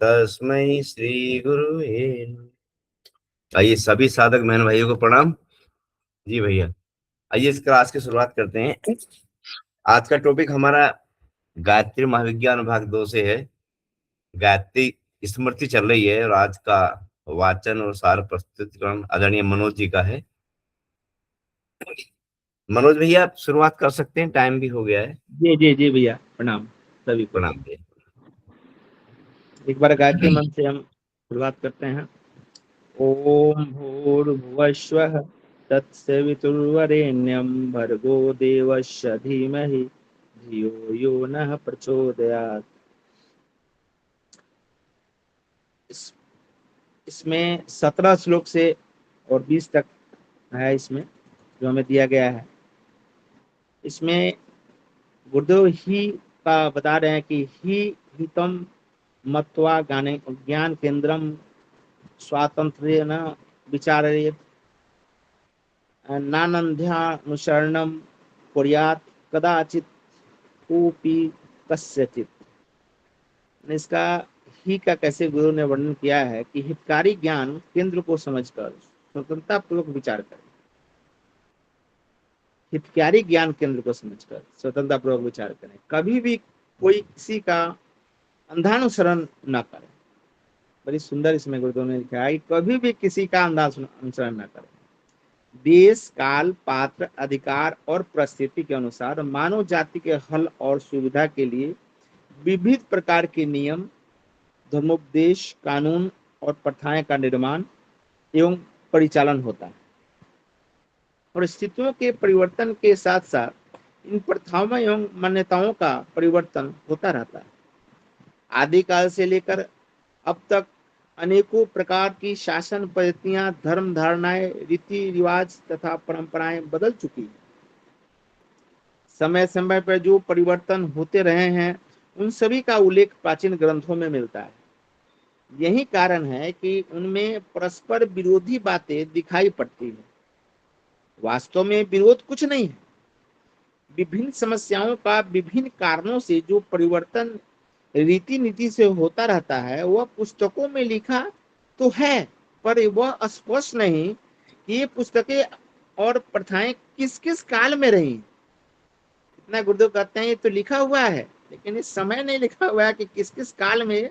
तस्मै श्री गुरुवे नमः। आइए सभी साधक बहन भाइयों को प्रणाम। जी भैया, आइए इस क्लास की शुरुआत करते हैं। आज का टॉपिक हमारा गायत्री महाविज्ञान भाग 2 से है। गायत्री स्मृति चल रही है और आज का वाचन और सार प्रस्तुतिकरण आदरणीय मनोज जी का है। मनोज भैया आप शुरुआत कर सकते हैं, टाइम भी हो गया है। जी जी जी भैया, प्रणाम सभी को। प्रणाम भैया। एक बार गायत्री मंत्र से हम शुरुआत करते हैं। ओम भूर्भुवस्वः तत्सवितुर्वरेण्यं भर्गो देवस्य धीमहि धियो यो नः प्रचोदयात्। इसमें 17 श्लोक से और 20 तक है इसमें जो हमें दिया गया है। इसमें गुरुदेव ही का बता रहे हैं कि ही हितम मत्वा ज्ञान केंद्रम स्वातंत्र्येण विचारयेत् नानन्ध्यानुसरणं कुर्यात् कदाचित् कोऽपि कस्यचित्। इसका ही का कैसे गुरु ने वर्णन किया है कि हितकारी ज्ञान केंद्र को समझकर स्वतंत्रता पूर्वक विचार करें। हितकारी ज्ञान केंद्र को समझकर स्वतंत्रता पूर्वक विचार करें। कभी भी कोई किसी का अंधानुसरण न करे। बड़ी सुंदर इसमें गुरुदेव ने लिखा है कि कभी भी किसी का अंधानुसरण न करें। देश काल पात्र अधिकार और परिस्थिति के अनुसार मानव जाति के हल और सुविधा के लिए विविध प्रकार के नियम, धर्मोपदेश, कानून और प्रथाएं का निर्माण एवं परिचालन होता है। परिस्थितियों के परिवर्तन के साथ साथ इन प्रथाओं एवं मान्यताओं का परिवर्तन होता रहता है। आदिकाल से लेकर अब तक अनेकों प्रकार की शासन पद्धतियां, धर्म धारणाएं, रीति रिवाज तथा परंपराएं बदल चुकी हैं। समय समय पर जो परिवर्तन होते रहे हैं उन सभी का उल्लेख प्राचीन ग्रंथों में मिलता है। यही कारण है कि उनमें परस्पर विरोधी बातें दिखाई पड़ती हैं। वास्तव में विरोध कुछ नहीं है। विभिन्न समस्याओं का विभिन्न कारणों से जो परिवर्तन रीति नीति से होता रहता है वह पुस्तकों में लिखा तो है, पर वह स्पष्ट नहीं कि ये पुस्तकें और प्रथाएं किस किस काल में रही। इतना गुरुदेव कहते हैं ये तो लिखा हुआ है, लेकिन इस समय नहीं लिखा हुआ है कि किस किस काल में ये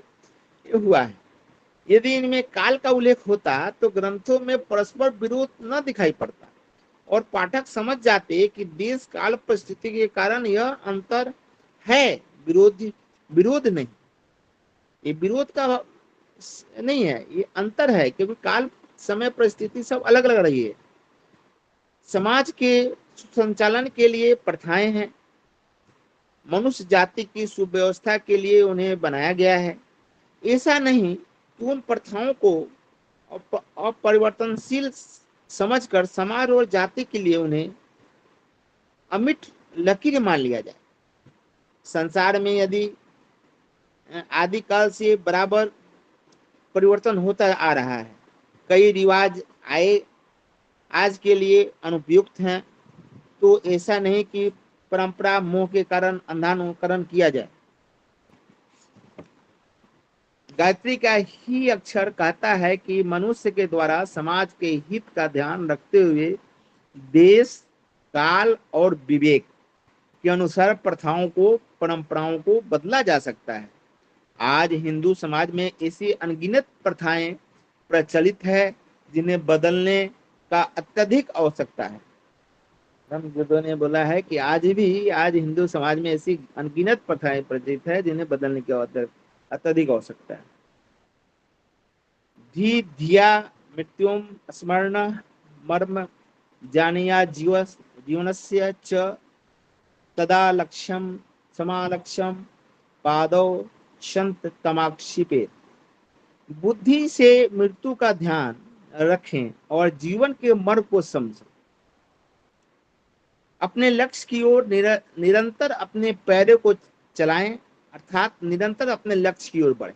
हुआ है। यदि इनमें काल का उल्लेख होता तो ग्रंथों में परस्पर विरोध न दिखाई पड़ता और पाठक समझ जाते कि देश काल परिस्थिति के कारण यह अंतर है, विरोध नहीं। ये विरोध का नहीं है, ये अंतर है, क्योंकि काल समय परिस्थिति सब अलग अलग रही है। समाज के संचालन के लिए प्रथाएं हैं, मनुष्य जाति की सुव्यवस्था के लिए उन्हें बनाया गया है। ऐसा नहीं कि उन प्रथाओं को अपरिवर्तनशील समझकर समाज और जाति के लिए उन्हें अमिट लकीर मान लिया जाए। संसार में यदि आदिकाल से बराबर परिवर्तन होता आ रहा है, कई रिवाज आए आज के लिए अनुपयुक्त हैं, तो ऐसा नहीं कि परंपरा मोह के कारण अंधानुकरण किया जाए। गायत्री का ही अक्षर कहता है कि मनुष्य के द्वारा समाज के हित का ध्यान रखते हुए देश, काल और विवेक के अनुसार प्रथाओं को, परंपराओं को बदला जा सकता है। आज हिंदू समाज में ऐसी अनगिनत प्रथाएं प्रचलित है जिन्हें बदलने का अत्यधिक आवश्यकता है। हम गुरुदेव ने बोला है कि आज हिंदू समाज में ऐसी अनगिनत प्रथाएं प्रचलित है जिन्हें बदलने की अत्यधिक आवश्यकता है। धी धिया मृत्युम स्मरण मर्म जानिया जीवनस्य च तदा लक्ष्यम समालक्ष्यम पादौ संत तमाक्षिपे। बुद्धि से मृत्यु का ध्यान रखें और जीवन के मर्म को समझें। अपने लक्ष्य की ओर निरंतर अपने पैरों को चलाएं, अर्थात निरंतर अपने लक्ष्य की ओर बढ़ें।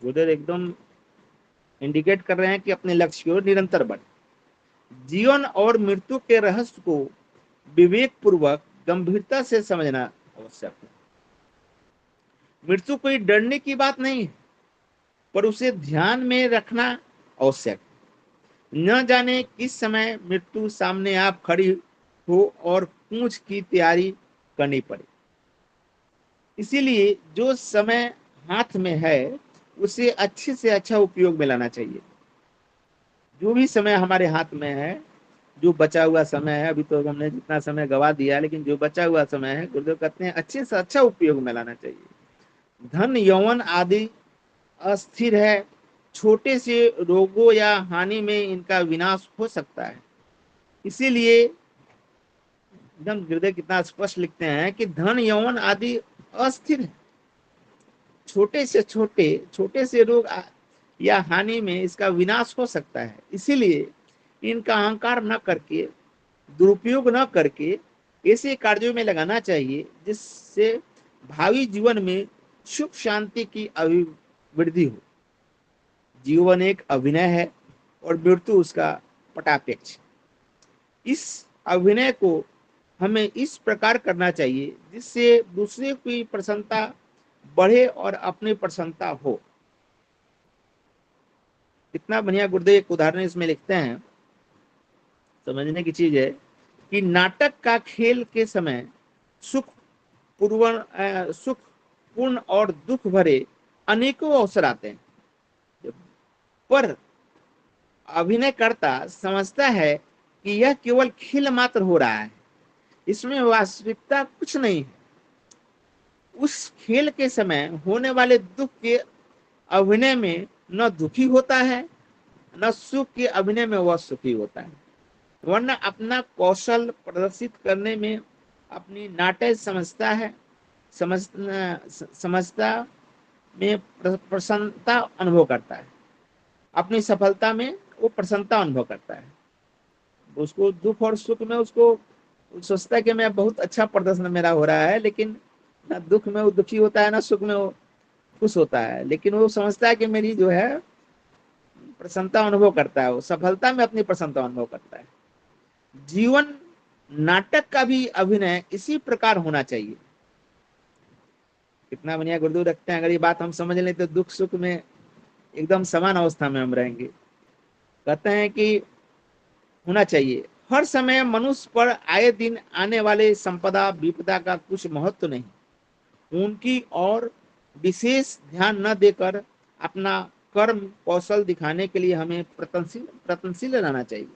गुरुदेव एकदम इंडिकेट कर रहे हैं कि अपने लक्ष्य की ओर निरंतर बढ़ें। जीवन और मृत्यु के रहस्य को विवेक पूर्वक गंभीरता से समझना आवश्यक है। मृत्यु कोई डरने की बात नहीं है, पर उसे ध्यान में रखना आवश्यक। न जाने किस समय मृत्यु सामने आप खड़ी हो और पूंछ की तैयारी करनी पड़े। इसीलिए जो समय हाथ में है उसे अच्छे से अच्छा उपयोग में लाना चाहिए। जो भी समय हमारे हाथ में है, जो बचा हुआ समय है, अभी तो हमने जितना समय गवा दिया, लेकिन जो बचा हुआ समय है, गुरुदेव कहते हैं अच्छे से अच्छा उपयोग में लाना चाहिए। धन यौवन आदि अस्थिर है, छोटे से रोगों या हानि में इनका विनाश हो सकता है। इसीलिए एकदम गुरुदेव कितना स्पष्ट लिखते हैं कि धन यौवन आदि अस्थिर है, छोटे से रोग या हानि में इसका विनाश हो सकता है। इसीलिए इनका अहंकार न करके, दुरुपयोग न करके ऐसे कार्यों में लगाना चाहिए जिससे भावी जीवन में सुख शांति की अभिवृद्धि हो। जीवन एक अभिनय है और मृत्यु उसका पटापेक्ष। इस अभिनय को हमें इस प्रकार करना चाहिए जिससे दूसरे की प्रसन्नता बढ़े और अपनी प्रसन्नता हो। कितना बढ़िया गुरुदेव एक उदाहरण इसमें लिखते हैं, समझने की चीज है कि नाटक का खेल के समय सुखपूर्ण और दुख भरे अनेकों अवसर आते हैं, पर अभिनयकर्ता समझता है कि यह केवल खेल मात्र हो रहा है, इसमें वास्तविकता कुछ नहीं है। उस खेल के समय होने वाले दुख के अभिनय में न दुखी होता है, न सुख के अभिनय में वह सुखी होता है, वरना अपना कौशल प्रदर्शित करने में अपनी नाटक समझता में प्रसन्नता अनुभव करता है। अपनी सफलता में वो प्रसन्नता अनुभव करता है। उसको दुख और सुख में उसको सोचता है कि मैं बहुत अच्छा प्रदर्शन मेरा हो रहा है, लेकिन ना दुख में वो दुखी होता है, ना सुख में वो खुश होता है। लेकिन वो समझता है कि मेरी जो है प्रसन्नता अनुभव करता है, वो सफलता में अपनी प्रसन्नता अनुभव करता है। जीवन नाटक का भी अभिनय इसी प्रकार होना चाहिए। कितना बढ़िया गुरुदेव रखते हैं। अगर ये बात हम समझ लें तो दुख सुख में एकदम समान अवस्था में हम रहेंगे। कहते हैं कि होना चाहिए हर समय मनुष्य पर आए दिन आने वाले संपदा विपदा का कुछ महत्व नहीं, उनकी और विशेष ध्यान न देकर अपना कर्म कौशल दिखाने के लिए हमें प्रयत्नशील रहना चाहिए।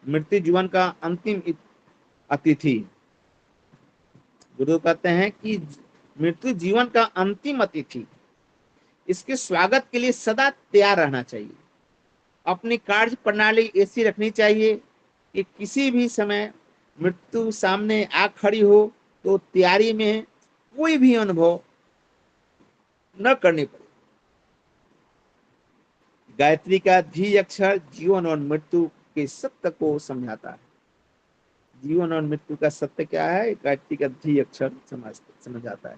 मृत्यु जीवन का अंतिम अतिथि। गुरु कहते हैं कि मृत्यु जीवन का अंतिम अतिथि, इसके स्वागत के लिए सदा तैयार रहना चाहिए। अपनी कार्य प्रणाली ऐसी रखनी चाहिए कि किसी भी समय मृत्यु सामने आ खड़ी हो तो तैयारी में कोई भी अनुभव न करनी पड़े। गायत्री का धी अक्षर जीवन और मृत्यु के सत्य को समझाता है। जीवन और मृत्यु का सत्य क्या है, गायत्री का धी अक्षर समझाता है।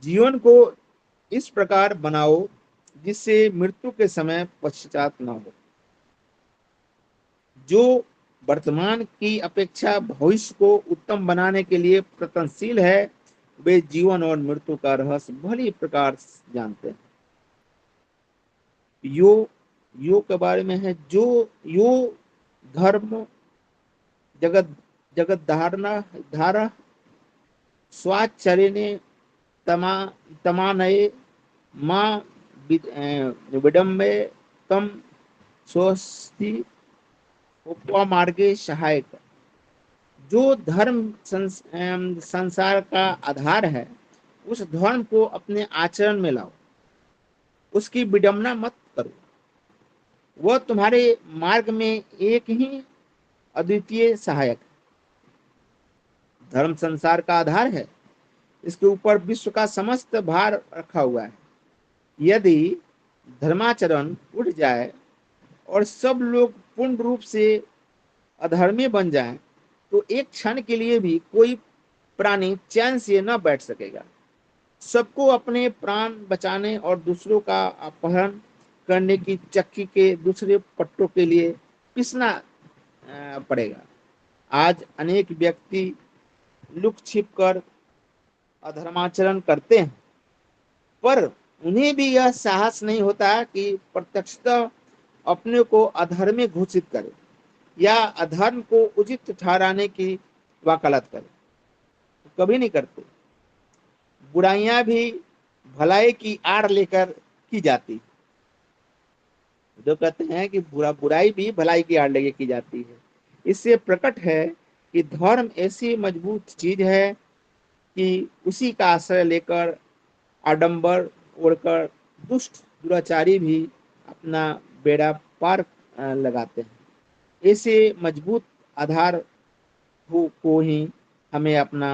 जीवन को इस प्रकार बनाओ जिससे मृत्यु के समय पश्चाताप न हो। जो वर्तमान की अपेक्षा भविष्य को उत्तम बनाने के लिए प्रयत्नशील है, वे जीवन और मृत्यु का रहस्य भली प्रकार जानते हैं। योग के बारे में है, जो यो धर्म जगत जगत धारा स्वाचरिणे तमानये मां विडम्बे तम स्वस्ति उपमार्गे सहायक। जो धर्म संसार का आधार है, उस धर्म को अपने आचरण में लाओ, उसकी विडंबना मत करो। वह तुम्हारे मार्ग में एक ही अद्वितीय सहायक। धर्म संसार का आधार है, इसके ऊपर विश्व का समस्त भार रखा हुआ है। यदि धर्माचरण उठ जाए और सब लोग पूर्ण रूप से अधर्मी बन जाएं, तो एक क्षण के लिए भी कोई प्राणी चैन से न बैठ सकेगा। सबको अपने प्राण बचाने और दूसरों का अपहरण करने की चक्की के दूसरे पट्टों के लिए पिसना पड़ेगा। आज अनेक व्यक्ति लुक छिप कर अधर्माचरण करते हैं, पर उन्हें भी यह साहस नहीं होता कि प्रत्यक्षतः अपने को अधर्मी घोषित करे या अधर्म को उचित ठहराने की वकालत करे। कभी नहीं करते। बुराइयां भी भलाई की आड़ लेकर की जाती, जो कहते हैं कि बुराई भी भलाई की आड़ लेकर की जाती है। इससे प्रकट है कि धर्म ऐसी मजबूत चीज है कि उसी का आश्रय लेकर आडंबर ओढ़कर दुष्ट दुराचारी भी अपना बेड़ा पार लगाते हैं। ऐसे मजबूत आधार को ही हमें अपना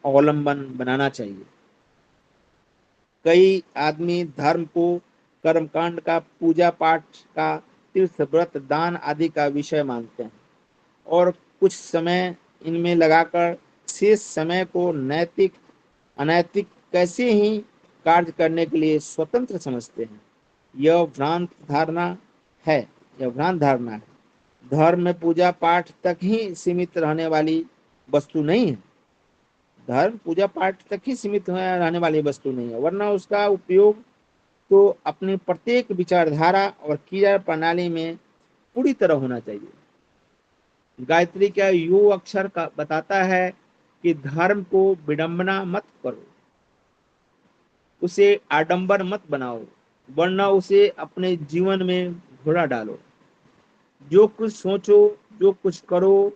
अवलंबन बनाना चाहिए। कई आदमी धर्म को कर्मकांड का, पूजा पाठ का, तीर्थ व्रत दान आदि का विषय मानते हैं और कुछ समय इनमें लगाकर शेष समय को नैतिक अनैतिक कैसे ही कार्य करने के लिए स्वतंत्र समझते हैं। यह भ्रांत धारणा है। यह भ्रांत धारणा है। धर्म में पूजा पाठ तक ही सीमित रहने वाली वस्तु नहीं है। धर्म पूजा पाठ तक ही सीमित रहने वाली वस्तु नहीं है, वरना उसका उपयोग तो अपनी प्रत्येक विचारधारा और क्रिया प्रणाली में पूरी तरह होना चाहिए। गायत्री का यू अक्षर का बताता है कि धर्म को विडंबना मत करो, उसे आडंबर मत बनाओ, वरना उसे अपने जीवन में घोड़ा डालो। जो कुछ सोचो, जो कुछ करो,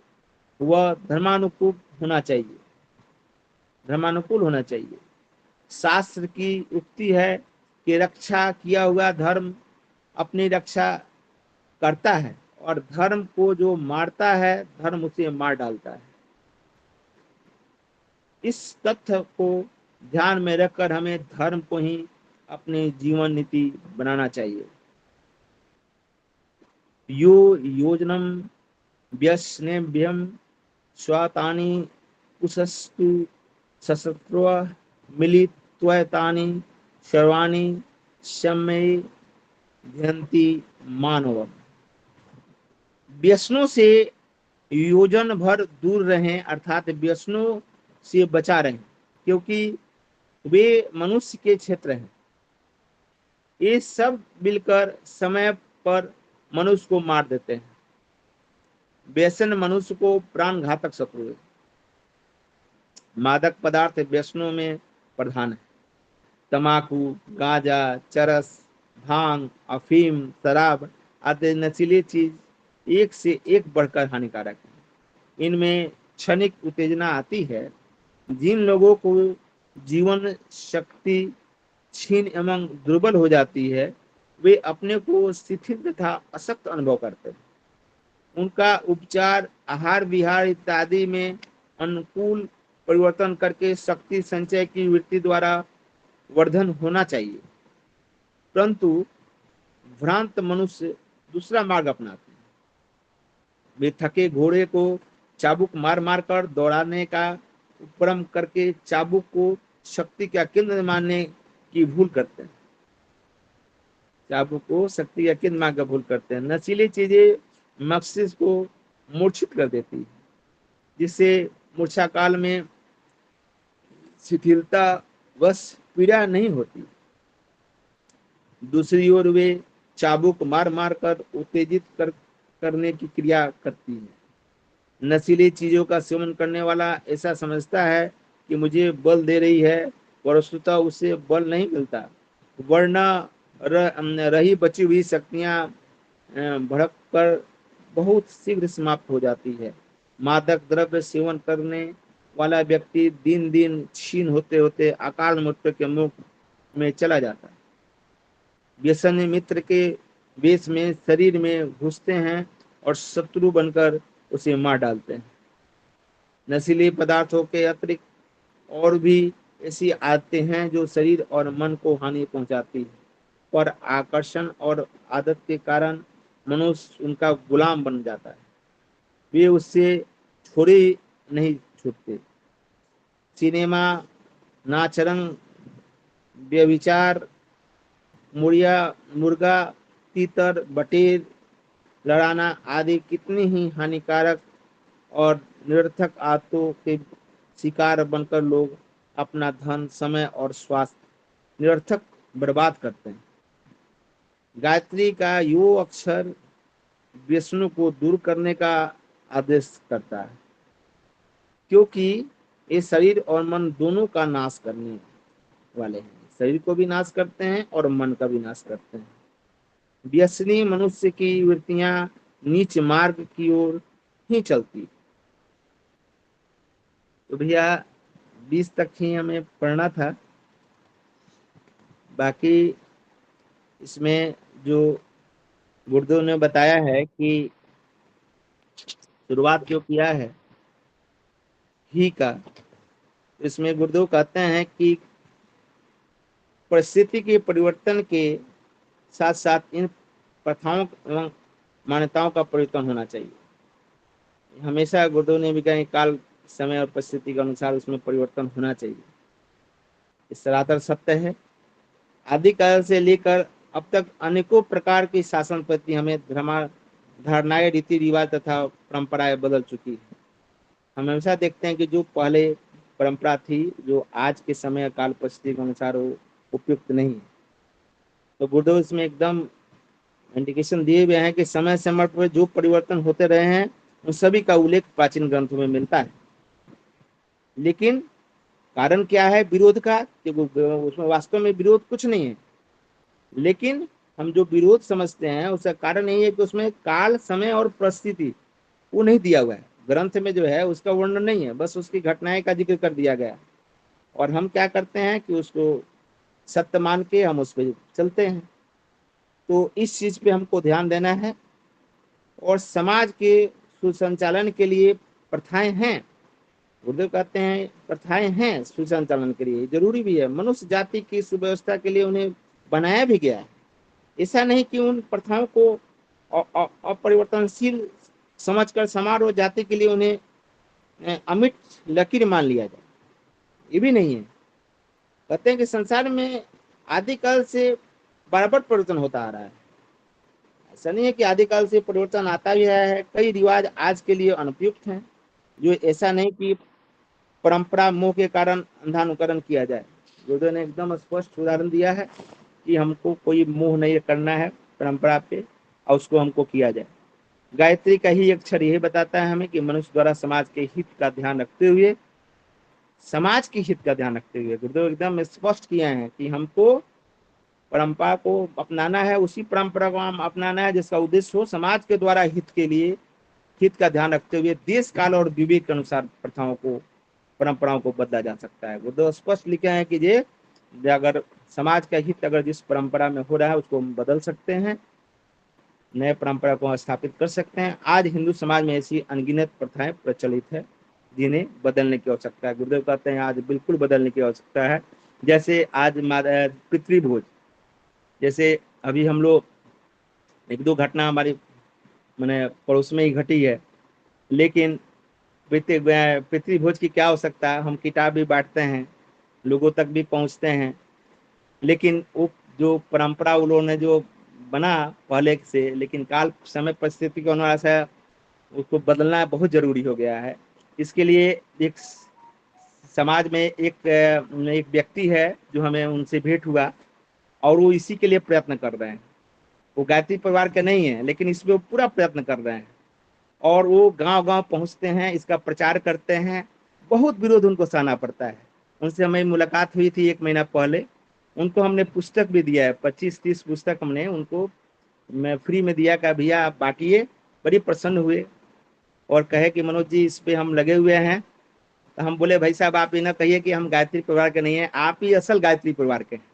वह धर्मानुकूल होना चाहिए। धर्मानुकूल होना चाहिए। शास्त्र की उक्ति है कि रक्षा किया हुआ धर्म अपनी रक्षा करता है और धर्म को जो मारता है धर्म उसे मार डालता है। इस तथ्य को ध्यान में रखकर हमें धर्म को ही अपनी जीवन नीति बनाना चाहिए। यो योजनम व्यसनेभ्यम स्वातानि कुशस्तु सशस्त्र मिलित्वतानि सर्वाणि सम्मय ध्यन्ति मानव। व्यसनों से योजन भर दूर रहें, अर्थात व्यसनों से बचा रहें, क्योंकि वे मनुष्य के क्षेत्र हैं। ये सब मिलकर समय पर मनुष्य को मार देते हैं। व्यसन मनुष्य को प्राण घातक शत्रु है। मादक पदार्थ व्यसनों में प्रधान है। तमाकू, गांजा, चरस, भांग, अफीम, शराब आदि नशीली चीज एक से एक बढ़कर हानिकारक है। इनमें क्षणिक उत्तेजना आती है। जिन लोगों को जीवन शक्ति क्षीण एवं दुर्बल हो जाती है, वे अपने को शिथिल तथा अशक्त अनुभव करते हैं। उनका उपचार आहार विहार इत्यादि में अनुकूल परिवर्तन करके शक्ति संचय की वृत्ति द्वारा वर्धन होना चाहिए। परंतु भ्रांत मनुष्य दूसरा मार्ग अपनाते हैं। वे थके घोड़े को चाबुक मार मार कर दौड़ाने का उपक्रम करके चाबुक को शक्ति का केंद्र मानने की भूल करते हैं। चाबुक को शक्ति का केंद्र मानने की भूल करते हैं। नशीली चीजें मस्तिष्क को मूर्छित कर देती है, जिससे मूर्छा काल में शिथिलता वश पीड़ा नहीं होती। दूसरी ओर वे चाबुक मार मार कर उत्तेजित करने की क्रिया करती है। नशीली चीजों का सेवन करने वाला ऐसा समझता है कि मुझे बल दे रही है, वस्तुतः उसे बल नहीं मिलता, वरना रही बची हुई शक्तियां भड़क कर बहुत शीघ्र समाप्त हो जाती है। मादक द्रव्य सेवन करने वाला व्यक्ति दिन दिन क्षीण होते होते अकाल मृत्यु के मुख में चला जाता है। व्यसन मित्र के वेश में शरीर में घुसते हैं और शत्रु बनकर उसे मार डालते हैं। नशीले पदार्थों के अतिरिक्त और भी ऐसी आदतें हैं जो शरीर और मन को हानि पहुंचाती है, पर आकर्षण और आदत के कारण मनुष्य उनका गुलाम बन जाता है। वे उससे छोड़े नहीं छूटते। सिनेमा, नाचरंग, व्यभिचार, मुर्गा, तीतर, बटेर लड़ाना आदि कितनी ही हानिकारक और निरर्थक आदतों के शिकार बनकर लोग अपना धन, समय और स्वास्थ्य निरर्थक बर्बाद करते हैं। गायत्री का यो अक्षर विष्णु को दूर करने का आदेश करता है, क्योंकि ये शरीर और मन दोनों का नाश करने वाले हैं। शरीर को भी नाश करते हैं और मन का भी नाश करते हैं। व्यसनी मनुष्य की वृत्तियां नीच मार्ग की ओर ही चलती। तो भैया 20 तक ही हमें पढ़ना था। बाकी इसमें जो गुरुदेव ने बताया है कि शुरुआत जो किया है ही का, इसमें गुरुदेव कहते हैं कि परिस्थिति के परिवर्तन के साथ साथ इन प्रथाओं एवं मान्यताओं का परिवर्तन होना चाहिए। हमेशा गुरुदेव ने भी कहा काल समय और परिस्थिति के अनुसार उसमें परिवर्तन होना चाहिए। इस सरासर सत्य है। आदिकाल से लेकर अब तक अनेकों प्रकार की शासन पद्धति हमें धारणाएं, रीति रिवाज तथा परंपराएं बदल चुकी है। हम हमेशा देखते हैं कि जो पहले परंपरा थी, जो आज के समय काल परिस्थिति के अनुसार वो उपयुक्त नहीं है। तो गुरुदेव इसमें एकदम इंडिकेशन दिए हुए हैं कि समय समय पर जो परिवर्तन होते रहे हैं उन सभी का उल्लेख प्राचीन ग्रंथों में मिलता है। लेकिन कारण क्या है विरोध का? कि उसमें वास्तव में विरोध कुछ नहीं है, लेकिन हम जो विरोध समझते हैं उसका कारण यही है कि उसमें काल, समय और परिस्थिति वो नहीं दिया हुआ है। ग्रंथ में जो है उसका वर्णन नहीं है, बस उसकी घटनाएं का जिक्र कर दिया गया। और हम क्या करते हैं कि उसको सत्य मान के हम उस पर चलते हैं। तो इस चीज पे हमको ध्यान देना है। और समाज के सुसंचालन के लिए प्रथाएं हैं। गुरुदेव कहते हैं प्रथाएं हैं सुसंचालन के लिए, जरूरी भी है। मनुष्य जाति की सुव्यवस्था के लिए उन्हें बनाया भी गया है। ऐसा नहीं कि उन प्रथाओं को अपरिवर्तनशील समझकर समाज और जाति के लिए उन्हें अमिट लकीर मान लिया जाए, ये भी नहीं है। कहते हैं कि संसार में आदिकाल से बराबर परिवर्तन होता आ रहा है। ऐसा नहीं है कि आदिकाल से परिवर्तन आता भी है। कई रिवाज आज के लिए अनुपयुक्त हैं। जो ऐसा नहीं कि परंपरा मोह के कारण अंधानुकरण किया जाए। गुरुदेव ने एकदम स्पष्ट उदाहरण दिया है कि हमको कोई मोह नहीं करना है परंपरा पे और उसको हमको किया जाए। गायत्री का ही अक्षर यही बताता है हमें कि मनुष्य द्वारा समाज के हित का ध्यान रखते हुए, समाज के हित का ध्यान रखते हुए गुरुदेव एकदम स्पष्ट किया है कि हमको परंपरा को अपनाना है। उसी परंपरा को हम अपनाना है जिसका उद्देश्य हो समाज के द्वारा हित के लिए, हित का ध्यान रखते हुए देश काल और विवेक के अनुसार प्रथाओं को, परंपराओं को बदला जा सकता है। गुरुदेव स्पष्ट लिखे हैं कि ये अगर समाज का हित अगर जिस परंपरा में हो रहा है उसको हम बदल सकते हैं, नए परंपरा को स्थापित कर सकते हैं। आज हिंदू समाज में ऐसी अनगिनत प्रथाएं प्रचलित है जिन्हें बदलने की आवश्यकता है। गुरुदेव कहते हैं आज बिल्कुल बदलने की आवश्यकता है। जैसे आज पितृभोज, जैसे अभी हम लोग एक दो घटना हमारी मैंने पड़ोस में ही घटी है, लेकिन पितृभोज की क्या आवश्यकता है? हम किताब भी बांटते हैं, लोगों तक भी पहुंचते हैं, लेकिन वो जो परंपरा उन लोगों ने जो बना पहले से, लेकिन काल समय परिस्थिति के अनुसार से उसको बदलना बहुत जरूरी हो गया है। इसके लिए एक समाज में एक व्यक्ति है जो हमें उनसे भेंट हुआ और वो इसी के लिए प्रयत्न कर रहे हैं। वो गायत्री परिवार के नहीं है, लेकिन इसमें वो पूरा प्रयत्न कर रहे हैं और वो गांव गांव पहुंचते हैं, इसका प्रचार करते हैं। बहुत विरोध उनको सहना पड़ता है। उनसे हमें मुलाकात हुई थी 1 महीना पहले। उनको हमने पुस्तक भी दिया है, 25-30 पुस्तक हमने उनको मैं फ्री में दिया कि भैया आप बांटिए। बड़ी प्रसन्न हुए और कहे कि मनोज जी इस पे हम लगे हुए हैं। तो हम बोले भाई साहब आप ये ना कहिए कि हम गायत्री परिवार के नहीं है, आप ही असल गायत्री परिवार के हैं।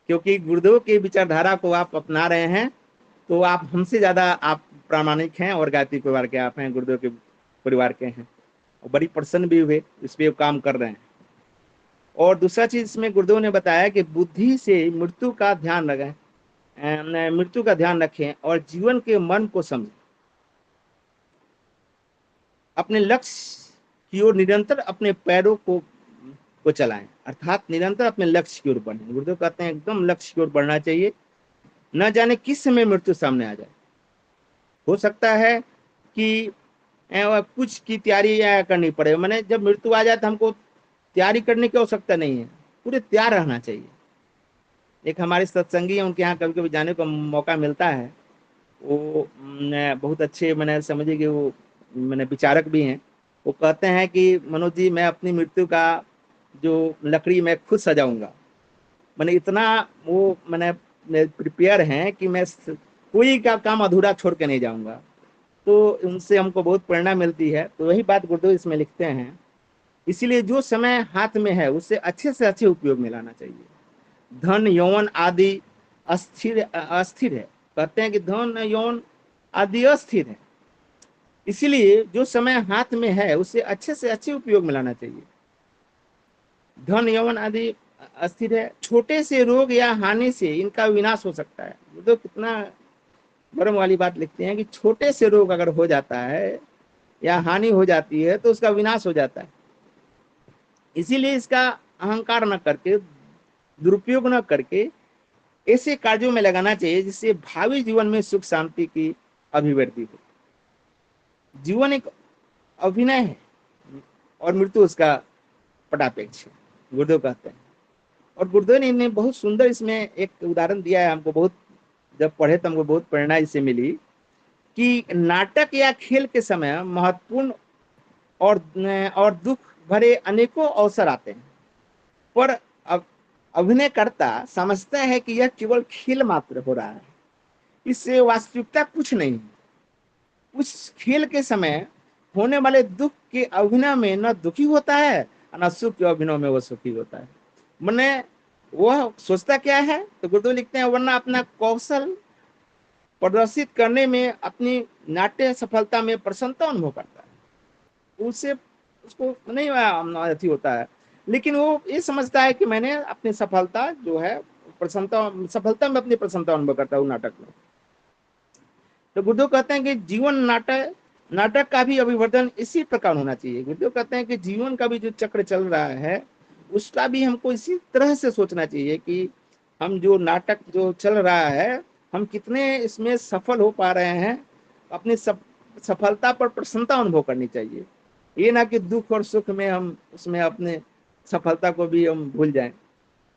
क्योंकि गुरुदेव की विचारधारा को आप अपना रहे हैं तो आप हमसे ज्यादा आप प्रामाणिक हैं और गायत्री परिवार के आप हैं, गुरुदेव के परिवार के हैं। और बड़ी प्रसन्न भी हुए, इस पे काम कर रहे हैं। और दूसरा चीज इसमें गुरुदेव ने बताया कि बुद्धि से मृत्यु का ध्यान रखें, मृत्यु का ध्यान रखें और जीवन के मन को समझें। अपने लक्ष्य की ओर निरंतर अपने पैरों को चलाएं, अर्थात निरंतर अपने लक्ष्य की ओर बढ़ें। गुरुदेव कहते हैं एकदम लक्ष्य की ओर बढ़ना चाहिए। न जाने किस समय मृत्यु सामने आ जाए। हो सकता है कि कुछ की तैयारी करनी पड़े। मैंने जब मृत्यु आ जाए तो हमको तैयारी करने की आवश्यकता नहीं है, पूरे तैयार रहना चाहिए। एक हमारे सत्संगी हैं, उनके यहाँ कभी कभी जाने का मौका मिलता है। वो बहुत अच्छे, मैंने समझिए कि वो मैंने विचारक भी हैं। वो कहते हैं कि मनोज जी, मैं अपनी मृत्यु का जो लकड़ी मैं खुद सजाऊंगा। मैंने इतना वो मैंने प्रिपेयर हैं कि मैं कोई का काम अधूरा छोड़ के नहीं जाऊंगा। तो उनसे हमको बहुत प्रेरणा मिलती है। तो वही बात गुरुदेव इसमें लिखते हैं, इसीलिए जो समय हाथ में है उसे अच्छे से अच्छे उपयोग में लाना चाहिए। धन यौवन आदि अस्थिर है। कहते हैं कि धन यौवन आदि अस्थिर है, इसीलिए जो समय हाथ में है उसे अच्छे से अच्छे उपयोग में लाना चाहिए। धन यौवन आदि अस्थिर है, छोटे से रोग या हानि से इनका विनाश हो सकता है। तो कितना गर्म वाली बात लिखते हैं कि छोटे से रोग अगर हो जाता है या हानि हो जाती है तो उसका विनाश हो जाता है। इसीलिए इसका अहंकार न करके, दुरुपयोग न करके ऐसे कार्यों में लगाना चाहिए जिससे भावी जीवन में सुख शांति की अभिवृद्धि हो। जीवन एक अभिनय है और मृत्यु उसका पटापेक्ष है, गुरुदेव कहते हैं। और गुरुदेव ने इन्हें बहुत सुंदर इसमें एक उदाहरण दिया है हमको। बहुत जब पढ़े तो हमको बहुत प्रेरणा इससे मिली कि नाटक या खेल के समय महत्वपूर्ण और दुख भरे अनेकों अवसर आते हैं, पर अब अभिनयकर्ता समझता है कि यह केवल खेल मात्र हो रहा है, इससे वास्तविकता कुछ नहीं। उस खेल के समय होने वाले दुख के अभिनय में न दुखी होता है, न सुख के अभिनय में वो सुखी होता है। मैंने वह सोचता क्या है, तो गुरुदेव लिखते हैं, वरना अपना कौशल प्रदर्शित करने में, अपनी नाट्य सफलता में प्रसन्नता अनुभव करता है। उससे उसको नहीं अथी होता है, लेकिन वो ये समझता है कि मैंने अपनी सफलता जो है प्रसन्नता, सफलता में अपनी प्रसन्नता अनुभव करता हूँ नाटक में। तो गुरुदेव कहते हैं कि जीवन नाटक, नाटक का भी अभिवर्धन इसी प्रकार होना चाहिए। गुरुदेव कहते हैं कि जीवन का भी जो चक्र चल रहा है उसका भी हमको इसी तरह से सोचना चाहिए कि हम जो नाटक जो चल रहा है हम कितने इसमें सफल हो पा रहे हैं, अपनी सफलता पर प्रसन्नता अनुभव करनी चाहिए। ये ना कि दुख और सुख में हम उसमें अपने सफलता को भी हम भूल जाएं।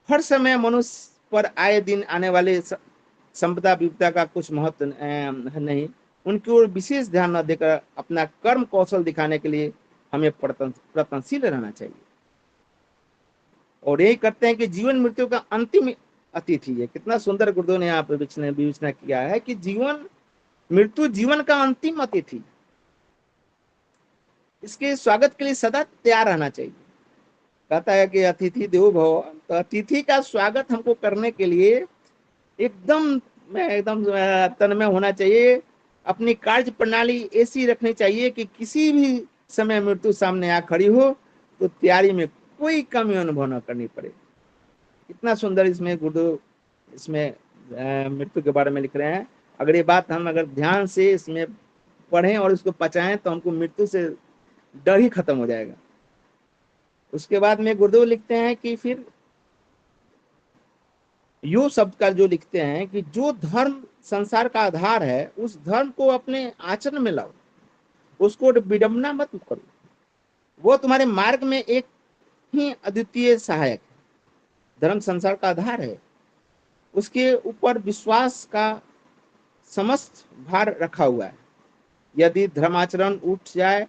हर समय मनुष्य पर आए दिन आने वाले संपदा विपदा का कुछ महत्व नहीं, उनकी ओर विशेष ध्यान न देकर अपना कर्म कौशल दिखाने के लिए हमें प्रयत्नशील रहना चाहिए। और यही करते हैं कि जीवन मृत्यु का अंतिम अतिथि है। कितना सुंदर गुरुदेव ने यहाँ पे विवेचना किया है कि जीवन मृत्यु जीवन का अंतिम अतिथि, इसके स्वागत के लिए सदा तैयार रहना चाहिए। कहता है कि अतिथि देवो भव, तो अतिथि का स्वागत हमको करने के लिए एकदम तन्मय होना चाहिए। अपनी कार्य प्रणाली ऐसी रखनी चाहिए कि किसी भी समय मृत्यु सामने आ खड़ी हो तो तैयारी में कोई कमी अनुभव न करनी पड़े। कितना सुंदर इसमें गुरुदेव इसमें मृत्यु के बारे में लिख रहे हैं। अगर ये बात हम अगर ध्यान से इसमें पढ़ें और इसको पचाएं तो हमको मृत्यु से डर ही खत्म हो जाएगा। उसके बाद में गुरुदेव लिखते हैं कि फिर यो शब्द का जो लिखते हैं कि जो धर्म संसार का आधार है उस धर्म को अपने आचरण में लाओ, उसको विडंबना मत करो। वो तुम्हारे मार्ग में एक ही अद्वितीय सहायक है। धर्म संसार का आधार है, उसके ऊपर विश्वास का समस्त भार रखा हुआ है। यदि धर्माचरण उठ जाए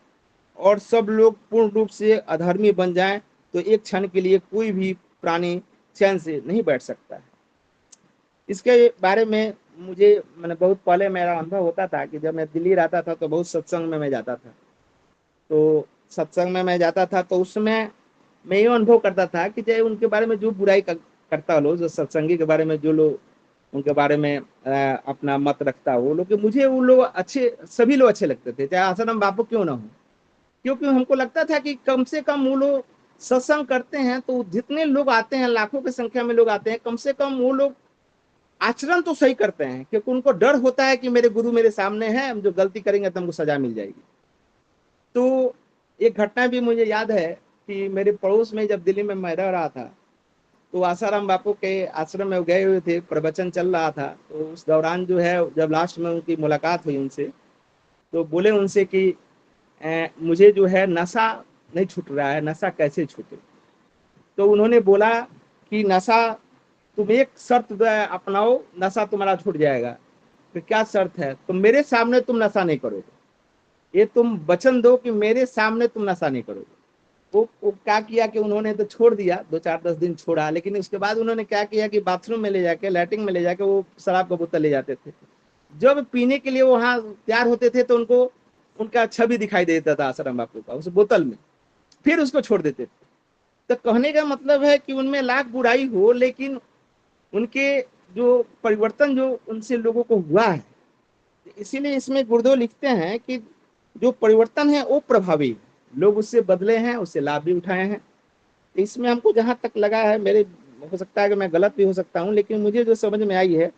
और सब लोग पूर्ण रूप से अधर्मी बन जाएं तो एक क्षण के लिए कोई भी प्राणी चैन से नहीं बैठ सकता है। इसके बारे में मुझे मैंने बहुत पहले मेरा अनुभव होता था कि जब मैं दिल्ली रहता था तो बहुत सत्संग में मैं जाता था। तो सत्संग में मैं जाता था तो उसमें मैं ये अनुभव करता था कि चाहे उनके बारे में जो बुराई करता हो, जो सत्संगी के बारे में जो लोग उनके बारे में अपना मत रखता हो लोग, मुझे वो लोग अच्छे, सभी लोग अच्छे लगते थे, चाहे आसाराम बापू क्यों ना हो। क्योंकि हमको लगता था कि कम से कम वो लोग सत्संग करते हैं तो जितने लोग आते हैं, लाखों की संख्या में लोग आते हैं, कम से कम वो लोग आचरण तो सही करते हैं, क्योंकि उनको डर होता है कि मेरे गुरु मेरे सामने हैं, हम जो गलती करेंगे तो हमको सजा मिल जाएगी। तो एक घटना भी मुझे याद है कि मेरे पड़ोस में जब दिल्ली में मैं रह रहा था तो आसाराम बापू के आश्रम में गए हुए थे, प्रवचन चल रहा था। तो उस दौरान जो है जब लास्ट में उनकी मुलाकात हुई उनसे, तो बोले उनसे कि मुझे जो है नशा नहीं छूट रहा है, नशा कैसे छूटे। तो उन्होंने बोला कि नशा तुम एक शर्त अपनाओ, नशा तुम्हारा छूट जाएगा। फिर क्या शर्त है? तुम मेरे सामने तुम नशा नहीं करोगे, ये तुम वचन दो कि मेरे सामने तुम नशा नहीं करोगे। वो क्या किया कि उन्होंने तो छोड़ दिया, 2-4-10 दिन छोड़ा, लेकिन उसके बाद उन्होंने क्या किया कि बाथरूम में ले जाके, लैट्रिन में ले जाके वो शराब का बोतल ले जाते थे। जब पीने के लिए वहां तैयार होते थे तो उनको उनका छवि दिखाई देता था आसाराम बापू का उस बोतल में, फिर उसको छोड़ देते थे। तो कहने का मतलब है कि उनमें लाख बुराई हो, लेकिन उनके जो परिवर्तन जो उनसे लोगों को हुआ है, इसीलिए इसमें गुरुदेव लिखते हैं कि जो परिवर्तन है वो प्रभावी, लोग उससे बदले हैं, उससे लाभ भी उठाए हैं। इसमें हमको जहां तक लगा है, मेरे हो सकता है कि मैं गलत भी हो सकता हूँ, लेकिन मुझे जो समझ में आई है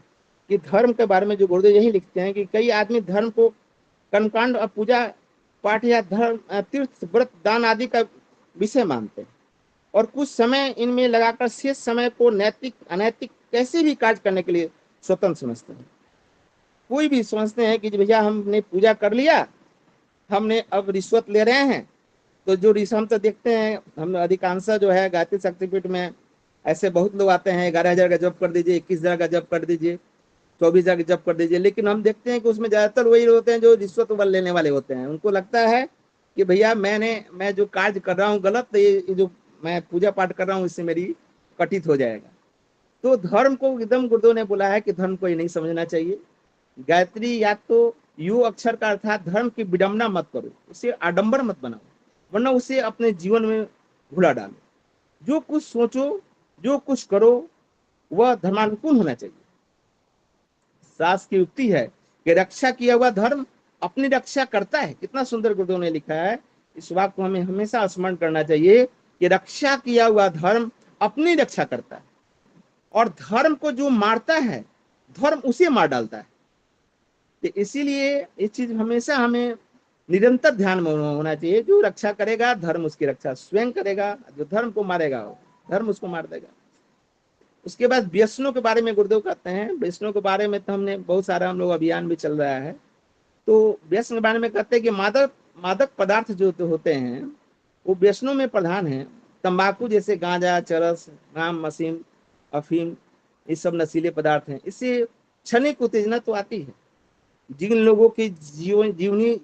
कि धर्म के बारे में जो गुरुदेव यही लिखते हैं कि कई आदमी धर्म को कर्मकांड और पूजा पाठ या धर्म तीर्थ व्रत दान आदि का विषय मानते हैं, और कुछ समय इनमें लगाकर शेष समय को नैतिक अनैतिक कैसे भी कार्य करने के लिए स्वतंत्र समझते हैं। कोई भी समझते हैं कि भैया हमने पूजा कर लिया, हमने अब रिश्वत ले रहे हैं, तो जो हम तो देखते हैं, हम अधिकांश जो है गायत्री शक्तिपीठ में ऐसे बहुत लोग आते हैं, 11,000 का जप कर दीजिए, 21,000 का जप कर दीजिए, 24,000 का जप कर दीजिए, लेकिन हम देखते हैं कि उसमें ज्यादातर वही होते हैं जो रिश्वत लेने वाले होते हैं। उनको लगता है कि भैया मैं जो कार्य कर रहा हूँ गलत, तो ये जो मैं पूजा पाठ कर रहा हूँ इससे मेरी कटित हो जाएगा। तो धर्म को एकदम गुरुदेव ने बोला है कि धर्म को ये नहीं समझना चाहिए। गायत्री या तो यू अक्षर का अर्थात धर्म की विडंबना मत करो, उसे आडंबर मत बनाओ, वरना उसे अपने जीवन में भुला डालो। जो कुछ सोचो, जो कुछ करो, वह धर्मानुकूल होना चाहिए। सास की युक्ति है कि रक्षा किया हुआ धर्म अपनी रक्षा करता है। कितना सुंदर गुरुदेव ने लिखा है, इस वाक्य को हमें हमेशा स्मरण करना चाहिए कि रक्षा किया हुआ धर्म अपनी रक्षा करता है, और धर्म को जो मारता है धर्म उसे मार डालता है। तो इसीलिए ये चीज हमेशा हमें निरंतर ध्यान में होना चाहिए। जो रक्षा करेगा धर्म उसकी रक्षा स्वयं करेगा, जो धर्म को मारेगा धर्म उसको मार देगा। उसके बाद व्यसनों के बारे में गुरुदेव कहते हैं, व्यसनों के बारे में तो हमने बहुत सारा, हम लोग अभियान भी चल रहा है, तो व्यसन के बारे में कहते हैं कि मादक मादक पदार्थ जो होते हैं वो व्यसनों में प्रधान है। तंबाकू जैसे गांजा, चरस, राम, मशीन, अफीम, ये सब नशीले पदार्थ हैं। इससे क्षणिक उत्तेजना तो आती है, जिन लोगों की जीवनी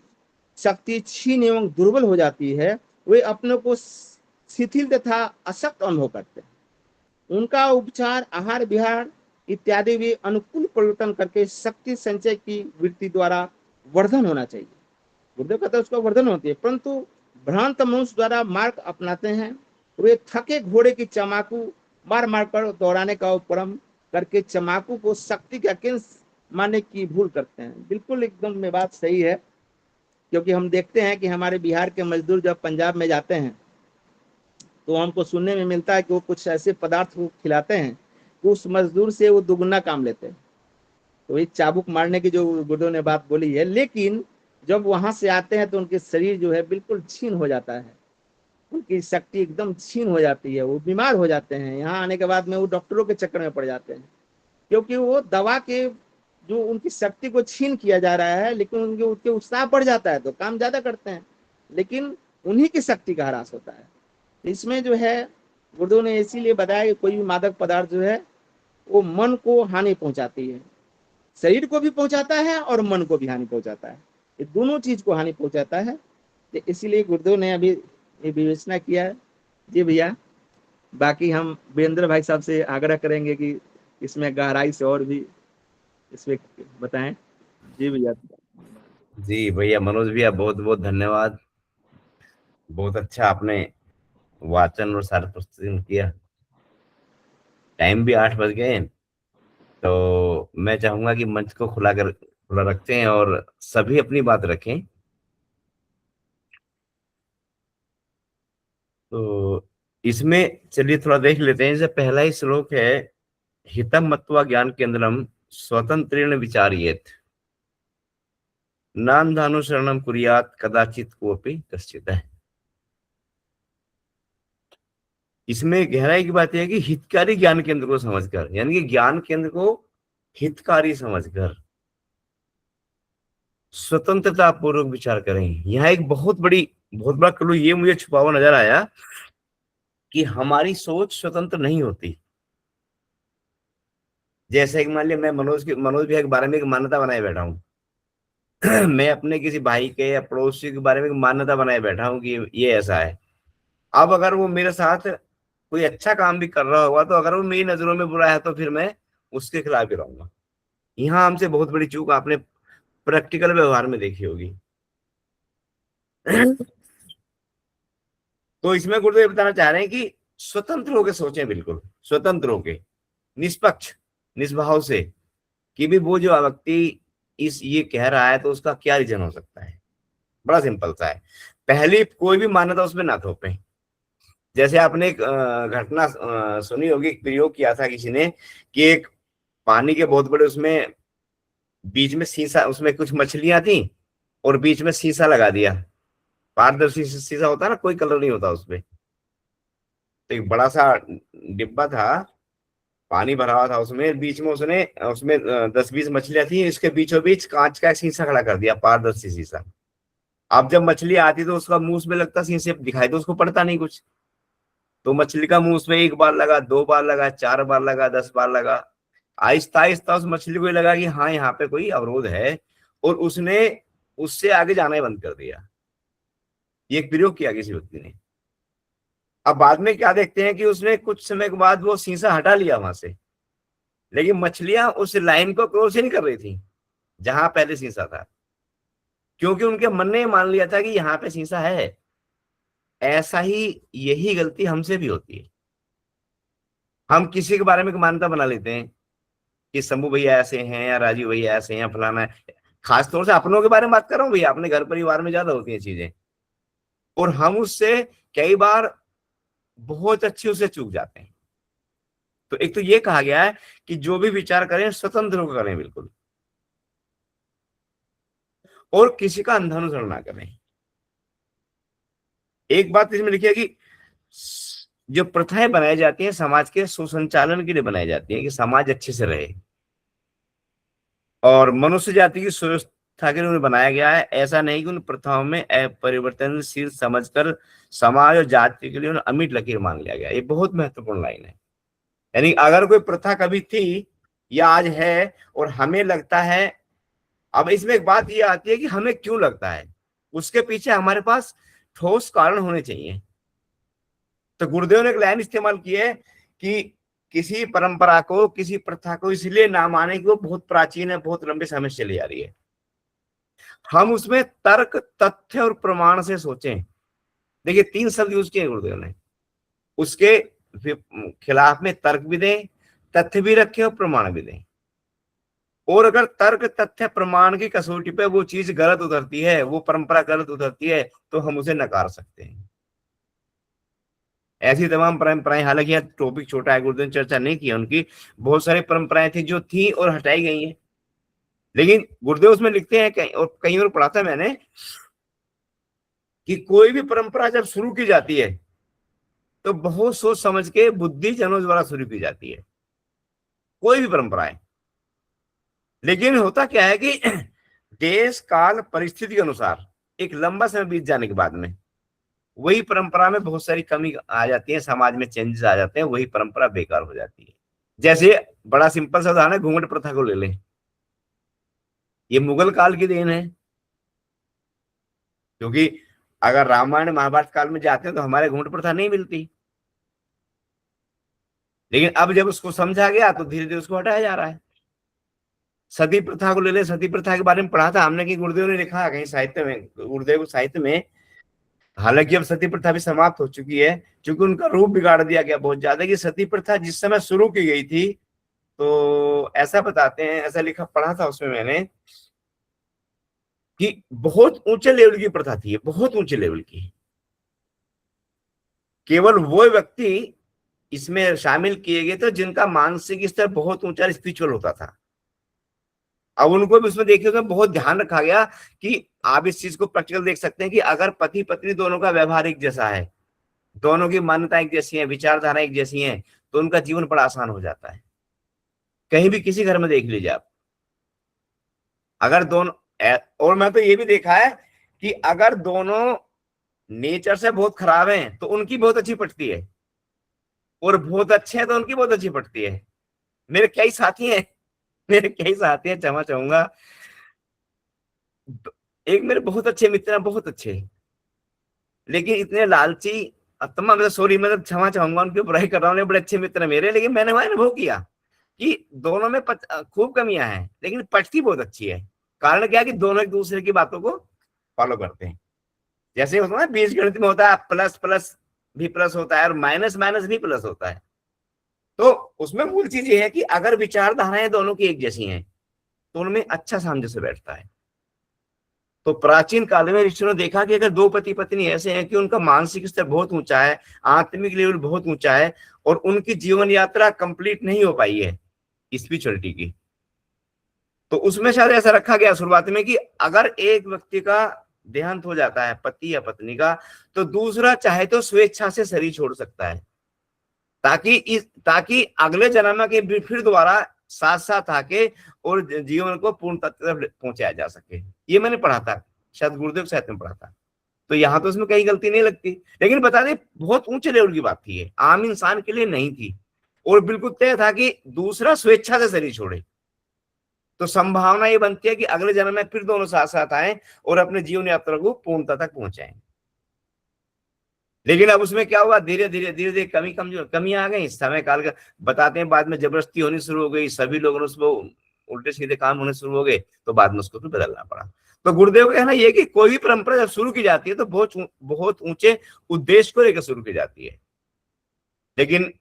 शक्ति क्षीण एवं दुर्बल हो जाती है, वे अपने को शिथिल तथा अशक्त अनुभव करते हैं। उनका उपचार आहार विहार इत्यादि भी अनुकूल परिवर्तन करके शक्ति संचय की वृत्ति द्वारा वर्धन होना चाहिए। गुरुदेव कहते हैं उसका वर्धन होती है, परंतु भ्रांत मनुष्य द्वारा मार्ग अपनाते हैं। वे थके घोड़े की चमाकू मार मार कर दौड़ाने का उपक्रम करके चमाकू को शक्ति का केंद्र मानने की भूल करते हैं। बिल्कुल एकदम में बात सही है, क्योंकि हम देखते हैं कि हमारे बिहार के मजदूर जब पंजाब में जाते हैं तो हमको सुनने में मिलता है कि वो कुछ ऐसे पदार्थ को खिलाते हैं कि उस मजदूर से वो दुगुना काम लेते हैं। तो ये चाबुक मारने की जो गुरुदेव ने बात बोली है, लेकिन जब वहां से आते हैं तो उनके शरीर जो है बिल्कुल छीन हो जाता है, उनकी शक्ति एकदम छीन हो जाती है, वो बीमार हो जाते हैं। यहाँ आने के बाद में वो डॉक्टरों के चक्कर में पड़ जाते हैं, क्योंकि वो दवा के जो उनकी शक्ति को छीन किया जा रहा है, लेकिन उनके उत्साह बढ़ जाता है तो काम ज्यादा करते हैं, लेकिन उन्हीं की शक्ति का ह्रास होता है। इसमें जो है गुरुदेव ने इसीलिए बताया कि कोई भी मादक पदार्थ जो है वो मन को हानि पहुंचाती है, शरीर को भी पहुंचाता है और मन को भी हानि पहुंचाता है, ये दोनों चीज को हानि पहुंचाता है। तो इसीलिए गुरुदेव ने अभी ये विवेचना किया है। जी भैया, बाकी हम वीरेंद्र भाई साहब से आग्रह करेंगे कि इसमें गहराई से और भी इसमें बताएं। जी भैया। जी भैया, मनोज भैया बहुत बहुत धन्यवाद। बहुत अच्छा आपने वाचन और सार प्रस्तुत किया। टाइम भी 8 बज गए, तो मैं चाहूंगा कि मंच को खुला रखते हैं और सभी अपनी बात रखें। तो इसमें चलिए थोड़ा देख लेते हैं। जैसे पहला ही श्लोक है, हितम मत्वा ज्ञान केंद्रम स्वतंत्रेण विचार्येत नान्धानुसरणम कुर्यात कदाचित कोपि कश्चित है। इसमें गहराई की बात यह है कि हितकारी ज्ञान केंद्र को समझकर, यानी कि ज्ञान केंद्र को हितकारी समझकर स्वतंत्रता पूर्वक विचार करें। यहाँ एक बहुत बड़ा क्लू ये मुझे छुपा हुआ नजर आया कि हमारी सोच स्वतंत्र नहीं होती। जैसे कि मान लिया मैं मनोज भैया के बारे में एक मान्यता बनाए बैठा हूँ। मैं अपने किसी भाई के या पड़ोसी के बारे में एक मान्यता बनाए बैठा हूँ कि ये ऐसा है। अब अगर वो मेरे साथ कोई अच्छा काम भी कर रहा होगा, तो अगर वो मेरी नजरों में बुरा है तो फिर मैं उसके खिलाफ ही रहूंगा। यहाँ हमसे बहुत बड़ी चूक आपने प्रैक्टिकल व्यवहार में देखी होगी। तो इसमें गुरुदेव बताना चाह रहे हैं कि स्वतंत्र होकर सोचें, बिल्कुल स्वतंत्र होके, निष्पक्ष, निष्भाव से, कि भी वो जो व्यक्ति इस ये कह रहा है तो उसका क्या रीजन हो सकता है। बड़ा सिंपल सा है। पहली कोई भी मान्यता उसमें ना थोपे। जैसे आपने एक घटना सुनी होगी, एक प्रयोग किया था किसी ने, कि एक पानी के बहुत बड़े उसमें बीच में शीशा, उसमें कुछ मछलियां थी और बीच में शीशा लगा दिया। पारदर्शी शीशा होता है ना, कोई कलर नहीं होता उसमें। तो एक बड़ा सा डिब्बा था, पानी भरा हुआ था उसमें, बीच में उसने उसमें 10-20 मछलियां थी, इसके बीचों बीच कांच का एक शीशा खड़ा कर दिया, पारदर्शी शीशा। अब जब मछली आती तो उसका मुंह उसमें लगता, शीशे दिखाई तो उसको पड़ता नहीं कुछ। तो मछली का मुंह उसमें एक बार लगा, 2 बार लगा, 4 बार लगा, 10 बार लगा। आहिस्ता आहिस्ता उस मछली को ये लगा कि हाँ यहाँ पे कोई अवरोध है, और उसने उससे आगे जाना ही बंद कर दिया। ये एक प्रयोग किया किसी व्यक्ति ने। अब बाद में क्या देखते हैं कि उसने कुछ समय के बाद वो शीशा हटा लिया वहां से, लेकिन मछलियां उस लाइन को क्रॉस ही नहीं कर रही थी जहां पहले शीशा था, क्योंकि उनके मन ने मान लिया था कि यहाँ पे शीशा है। ऐसा ही, यही गलती हमसे भी होती है। हम किसी के बारे में एक मान्यता बना लेते हैं कि शंभू भैया ऐसे हैं, या राजीव भैया ऐसे हैं, फलाना है। खासतौर से अपनों के बारे में बात कर रहा हूँ भैया, अपने घर परिवार में ज्यादा होती हैं चीजें, और हम उससे कई बार बहुत अच्छे उससे चूक जाते हैं। तो एक तो ये कहा गया है कि जो भी विचार करें स्वतंत्र होकर करें बिल्कुल, और किसी का अंधानुसरण ना करें। एक बात इसमें लिखी है कि जो प्रथाएं बनाई जाती हैं समाज के सुसंचालन के लिए बनाई जाती हैं, कि समाज अच्छे से रहे, और मनुष्य जाति की सुव्यवस्था के लिए उन्हें बनाया गया है। ऐसा नहीं कि उन प्रथाओं में अपरिवर्तनशील समझकर समाज और जाति के लिए उन्हें अमिट लकीर मान लिया गया। ये बहुत महत्वपूर्ण लाइन है। यानी अगर कोई प्रथा कभी थी या आज है और हमें लगता है, अब इसमें एक बात ये आती है कि हमें क्यों लगता है, उसके पीछे हमारे पास ठोस कारण होने चाहिए। तो गुरुदेव ने एक लाइन इस्तेमाल की है कि किसी परंपरा को, किसी प्रथा को इसलिए ना माने कि वो बहुत प्राचीन है, बहुत लंबे समय से चली आ रही है। हम उसमें तर्क, तथ्य और प्रमाण से सोचें। देखिए 3 शब्द यूज किए गुरुदेव ने, उसके खिलाफ में तर्क भी दें, तथ्य भी रखें और प्रमाण भी दें। और अगर तर्क, तथ्य, प्रमाण की कसौटी पे वो चीज गलत उतरती है, वो परंपरा गलत उतरती है, तो हम उसे नकार सकते हैं। ऐसी तमाम परंपराएं, हालांकि यह टॉपिक छोटा है, गुरुदेव ने चर्चा नहीं की उनकी, बहुत सारी परंपराएं थी जो थी और हटाई गई हैं। लेकिन गुरुदेव उसमें लिखते हैं कहीं, और कहीं और पढ़ा था मैंने, कि कोई भी परंपरा जब शुरू की जाती है तो बहुत सोच समझ के बुद्धिजनों द्वारा शुरू की जाती है, कोई भी परंपराएं। लेकिन होता क्या है कि देश काल परिस्थिति के अनुसार एक लंबा समय बीत जाने के बाद में वही परंपरा में बहुत सारी कमी आ जाती है, समाज में चेंजेस आ जाते हैं, वही परंपरा बेकार हो जाती है। जैसे बड़ा सिंपल सा उदाहरण है, घूंघट प्रथा को ले लें। ये मुगल काल की देन है, क्योंकि अगर रामायण महाभारत काल में जाते हैं तो हमारे घूंघट प्रथा नहीं मिलती। लेकिन अब जब उसको समझा गया तो धीरे धीरे उसको हटाया जा रहा है। सती प्रथा को ले ले, सती प्रथा के बारे में पढ़ा था हमने कि गुरुदेव ने लिखा कहीं साहित्य में, गुरुदेव साहित्य में, हालांकि अब सती प्रथा भी समाप्त हो चुकी है, क्योंकि उनका रूप बिगाड़ दिया गया बहुत ज्यादा। कि सती प्रथा जिस समय शुरू की गई थी, तो ऐसा बताते हैं, ऐसा लिखा पढ़ा था उसमें मैंने, कि बहुत ऊंचे लेवल की प्रथा थी, बहुत ऊंचे लेवल की। केवल वो व्यक्ति इसमें शामिल किए गए थे जिनका मानसिक स्तर बहुत ऊंचा स्पिरिचुअल होता था। अब उनको भी उसमें देखिए, उसमें बहुत ध्यान रखा गया कि आप इस चीज को प्रैक्टिकल देख सकते हैं कि अगर पति पत्नी दोनों का व्यवहार एक जैसा है, दोनों की मान्यता एक जैसी है, विचारधारा एक जैसी है, तो उनका जीवन बड़ा आसान हो जाता है। कहीं भी किसी घर में देख लीजिए आप, अगर दोनों, और मैं तो ये भी देखा है कि अगर दोनों नेचर से बहुत खराब हैं तो उनकी बहुत अच्छी पटती है, और बहुत अच्छे हैं तो उनकी बहुत अच्छी पटती है। मेरे कई साथी हैं, मेरे कई साथी हैं, क्षमा चाहूंगा। एक मेरे बहुत अच्छे मित्र हैं, बहुत अच्छे, लेकिन इतने लालची, तमाम, मतलब सॉरी, मतलब क्षमा चाहूंगा, उनकी बुराई कर रहा हूँ, बड़े अच्छे मित्र हैं मेरे, लेकिन मैंने वह अनुभव किया कि दोनों में खूब कमियां हैं, लेकिन पटती बहुत अच्छी है। कारण क्या है कि दोनों एक दूसरे की बातों को फॉलो करते हैं। जैसे होता है ना, बीज गणित में होता है, प्लस प्लस भी प्लस होता है और माइनस माइनस भी प्लस होता है। तो उसमें मूल चीज ये है कि अगर विचारधाराएं दोनों की एक जैसी हैं तो उनमें अच्छा सामंजस्य बैठता है। तो प्राचीन काल में ऋषियों ने देखा कि अगर दो पति पत्नी ऐसे हैं कि उनका मानसिक स्तर बहुत ऊंचा है, आत्मिक लेवल बहुत ऊंचा है, और उनकी जीवन यात्रा कंप्लीट नहीं हो पाई है स्पिरिचुअलिटी की, तो उसमें शायद ऐसा रखा गया शुरुआत में कि अगर एक व्यक्ति का देहांत हो जाता है, पति या पत्नी का, तो दूसरा चाहे तो स्वेच्छा से शरीर छोड़ सकता है, ताकि अगले जन्म के फिर दोबारा साथ साथ आके और जीवन को पूर्ण तत्व तक पहुंचाया जा सके। ये मैंने पढ़ा था, शायद गुरुदेव साहित्य में पढ़ा था। तो यहाँ तो इसमें कहीं गलती नहीं लगती, लेकिन बता दें बहुत ऊंचे लेवल की बात थी, ये आम इंसान के लिए नहीं थी, और बिल्कुल तय था कि दूसरा स्वेच्छा से शरीर छोड़े। तो संभावना ये बनती है कि अगले जन्म में फिर दोनों साथ साथ आए और अपने जीवन यात्रा को पूर्णता तक पहुंचाएं। लेकिन अब उसमें क्या हुआ, धीरे धीरे धीरे धीरे कमी आ गई समय काल का, बताते हैं बाद में जबरदस्ती होनी शुरू हो गई, सभी लोगों ने उसको उल्टे सीधे काम होने शुरू हो गए, तो बाद में उसको तो बदलना पड़ा। तो गुरुदेव का कहना यह कि कोई भी परंपरा जब शुरू की जाती है तो बहुत ऊंचे उद्देश्य को लेकर शुरू की जाती है, लेकिन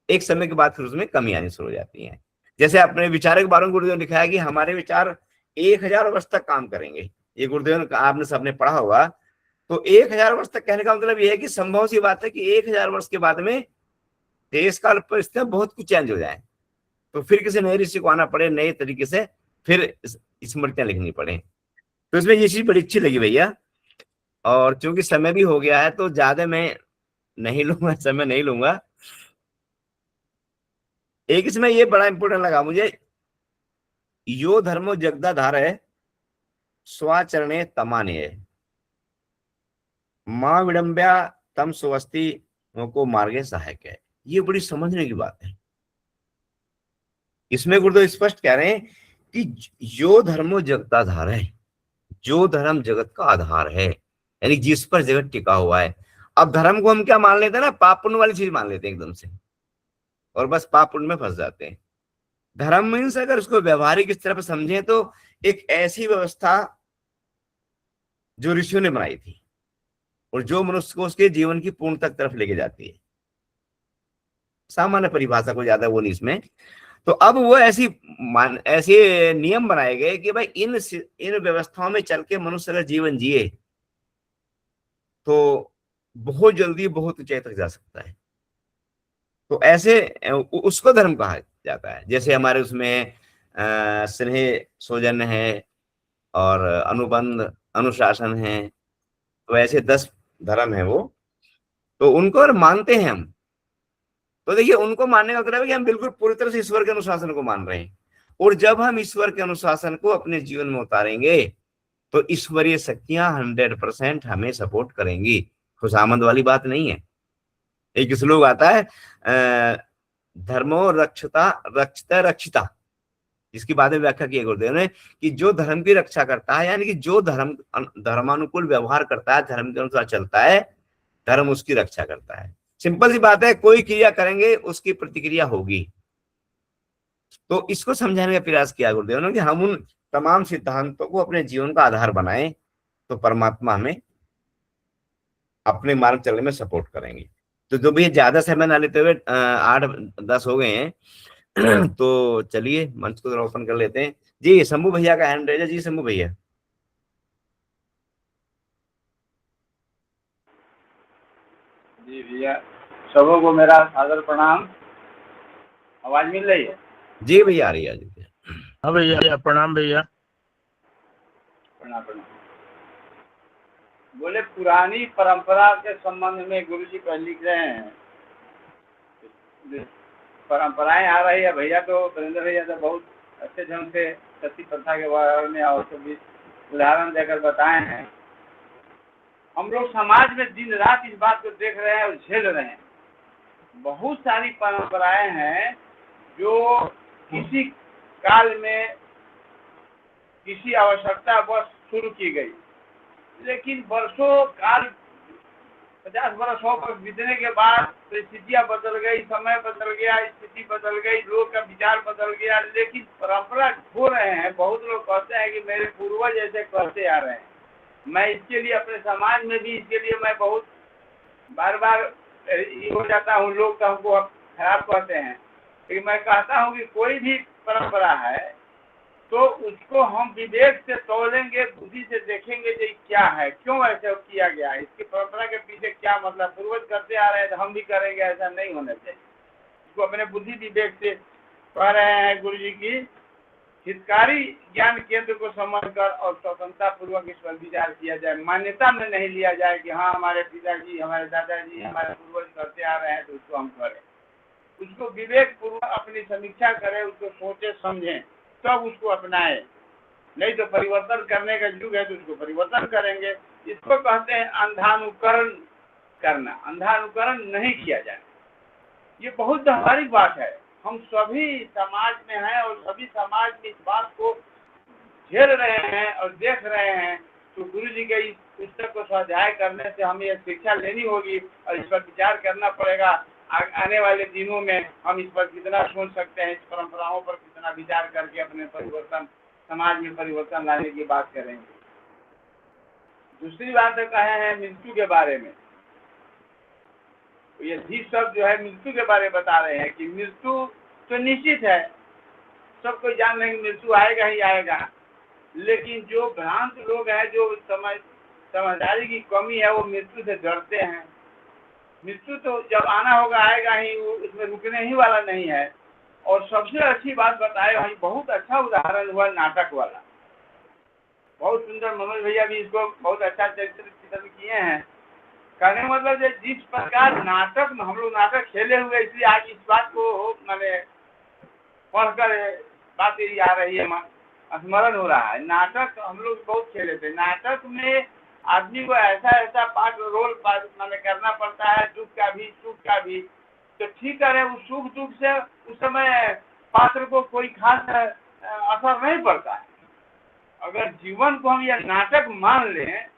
एक समय के बाद फिर उसमें कमी आनी शुरू हो जाती है। जैसे अपने विचारों के बारे में गुरुदेव ने लिखा है कि हमारे विचार 1000 वर्ष तक काम करेंगे। ये गुरुदेव ने, आपने सबने पढ़ा होगा। तो 1000 वर्ष तक कहने का मतलब ये है कि संभव सी बात है कि 1000 वर्ष के बाद में देश काल परिस्थितियां बहुत कुछ चेंज हो जाए, तो फिर किसी नए ऋषि को आना पड़े, नए तरीके से फिर स्मृतियां लिखनी पड़े। तो इसमें ये चीज बड़ी अच्छी लगी भैया। और चूंकि समय भी हो गया है तो ज्यादा मैं नहीं लूंगा, समय नहीं लूंगा। एक इसमें ये बड़ा इंपॉर्टेंट लगा मुझे, यो धर्मो जगदा धार है, स्वाचरणे तमाने, मां विडंब्या तम सुवस्ति को मार्गे सहायक है। ये बड़ी समझने की बात है। इसमें गुरुदेव स्पष्ट कह रहे हैं कि यो धर्मो जगताधार है, जो धर्म जगत का आधार है, यानी जिस पर जगत टिका हुआ है। अब धर्म को हम क्या मान लेते हैं ना, पाप पुण्य वाली चीज मान लेते हैं एकदम से, और बस पाप पुण्य में फंस जाते हैं। धर्म मीन्स अगर उसको व्यवहारिक इस तरह पर समझें तो एक ऐसी व्यवस्था जो ऋषियों ने बनाई थी और जो मनुष्य को उसके जीवन की पूर्णता की तरफ लेके जाती है। सामान्य परिभाषा को ज्यादा वो नहीं इसमें। तो अब वो ऐसे नियम बनाए गए कि भाई इन व्यवस्थाओं में चल के मनुष्य अगर जीवन जिए तो बहुत जल्दी बहुत ऊंचाई तक जा सकता है। तो ऐसे उसको धर्म कहा जाता है। जैसे हमारे उसमें स्नेह सौजन्य है और अनुबंध अनुशासन है, तो ऐसे 10 धर्म है वो। तो उनको अगर मानते हैं हम, तो देखिए उनको मानने का मतलब है कि हम बिल्कुल पूरी तरह से ईश्वर के अनुशासन को मान रहे हैं, और जब हम ईश्वर के अनुशासन को अपने जीवन में उतारेंगे तो ईश्वरीय शक्तियां 100% हमें सपोर्ट करेंगी। खुशामद वाली बात नहीं है। एक श्लोक आता है, धर्मो रक्षता रक्षता रक्षिता, जिसकी बाद में व्याख्या की गुरुदेव ने कि जो धर्म की रक्षा करता है, यानी कि जो धर्मानुकूल व्यवहार करता है, धर्म के अनुसार चलता है, धर्म उसकी रक्षा करता है। सिंपल सी बात है, कोई क्रिया करेंगे उसकी प्रतिक्रिया होगी। तो इसको समझाने का प्रयास किया गुरुदेव ने कि हम उन तमाम सिद्धांतों को अपने जीवन का आधार बनाएं तो परमात्मा हमें अपने मार्ग चलने में सपोर्ट करेंगे। तो जो भी ज्यादा समय ना लेते हुए 8-10 हो गए हैं तो चलिए मंच को जरा ओपन कर लेते हैं। जी शंभू भैया का हैंड रेज है। जी शंभू भैया। जी भैया, सबों को मेरा सादर प्रणाम। आवाज मिल रही है? जी भैया आ रही है। जी हाँ भैया, प्रणाम भैया। प्रणाम प्रणाम। बोले पुरानी परंपरा के संबंध में गुरु जी पर लिख रहे हैं, परंपराएं आ रही है भैया, तो वीरेंद्र भैया तो बहुत अच्छे ढंग से सती प्रथा के बारे में और सभी उदाहरण देकर बताए हैं। हम लोग समाज में दिन रात इस बात को देख रहे हैं और झेल रहे हैं। बहुत सारी परंपराएं हैं जो किसी काल में किसी आवश्यकता बस शुरू की गई, लेकिन वर्षों काल 50 वर्ष हो बीतने के बाद परिस्थितियां बदल गई, समय बदल गया, स्थिति बदल गई, लोग का विचार बदल गया, लेकिन परंपरा खो रहे हैं। बहुत लोग कहते हैं कि मेरे पूर्वज ऐसे करते आ रहे हैं। मैं इसके लिए अपने समाज में भी इसके लिए मैं बहुत बार बार हो जाता हूँ, लोग तो हमको खराब कहते हैं, लेकिन मैं कहता हूँ कि कोई भी परंपरा है तो उसको हम विवेक से तोलेंगे, बुद्धि से देखेंगे कि क्या है, क्यों ऐसा किया गया है, इसकी परंपरा के पीछे क्या मतलब, पूर्वज करते आ रहे हैं तो हम भी करेंगे, ऐसा नहीं होना चाहिए। इसको अपने बुद्धि विवेक से कह रहे हैं गुरु जी की हितकारी ज्ञान केंद्र को समझकर और स्वतंत्रता पूर्वक इस पर विचार किया जाए। मान्यता में नहीं लिया जाए कि हाँ हमारे पिताजी, हमारे दादाजी, हमारे पूर्वज करते आ रहे हैं तो उसको हम करें। उसको विवेक पूर्वक अपनी समीक्षा करें, उसको सोचे समझें, तब उसको अपनाएं। नहीं तो परिवर्तन करने का युग है तो उसको परिवर्तन करेंगे। इसको कहते हैं अंधानुकरण करना। अंधानुकरण नहीं किया जाए, ये बहुत व्यावहारिक बात है। हम सभी समाज में हैं और सभी समाज में इस बात को झेल रहे हैं और देख रहे हैं। तो गुरु जी के इस पुस्तक को स्वाध्याय करने से हमें यह शिक्षा लेनी होगी और इस पर विचार करना पड़ेगा। आने वाले दिनों में हम इस पर कितना सोच सकते हैं, इस परंपराओं पर कितना विचार करके अपने परिवर्तन, समाज में परिवर्तन लाने की बात करेंगे। दूसरी बात कहे हैं मृत्यु के बारे में। ये भी सब जो है मृत्यु के बारे में बता रहे हैं कि मृत्यु तो निश्चित है, सब कोई जान रहे हैं कि मृत्यु आएगा ही आएगा, लेकिन जो भ्रांत लोग हैं, जो समझदारी की कमी है, वो मृत्यु से डरते हैं। मृत्यु तो जब आना होगा आएगा ही, उसमें रुकने ही वाला नहीं है। और सबसे अच्छी बात बताए भाई, बहुत अच्छा उदाहरण हुआ नाटक वाला, बहुत सुंदर। मनोज भैया भी इसको बहुत अच्छा चरित्र चित्रण किए हैं। कहने मतलब जिस प्रकार नाटक में हम लोग नाटक खेले हुए, इसलिए आज इस बात को मैंने पढ़कर बात ये आ रही है, स्मरण हो रहा है। नाटक हम लोग बहुत खेले थे। नाटक में आदमी को ऐसा ऐसा पार्ट रोल मैंने करना पड़ता है, दुख का भी सुख का भी। तो ठीक है, उस सुख दुख से उस समय पात्र को कोई खास असर नहीं पड़ता है। अगर जीवन को हम यह नाटक मान लें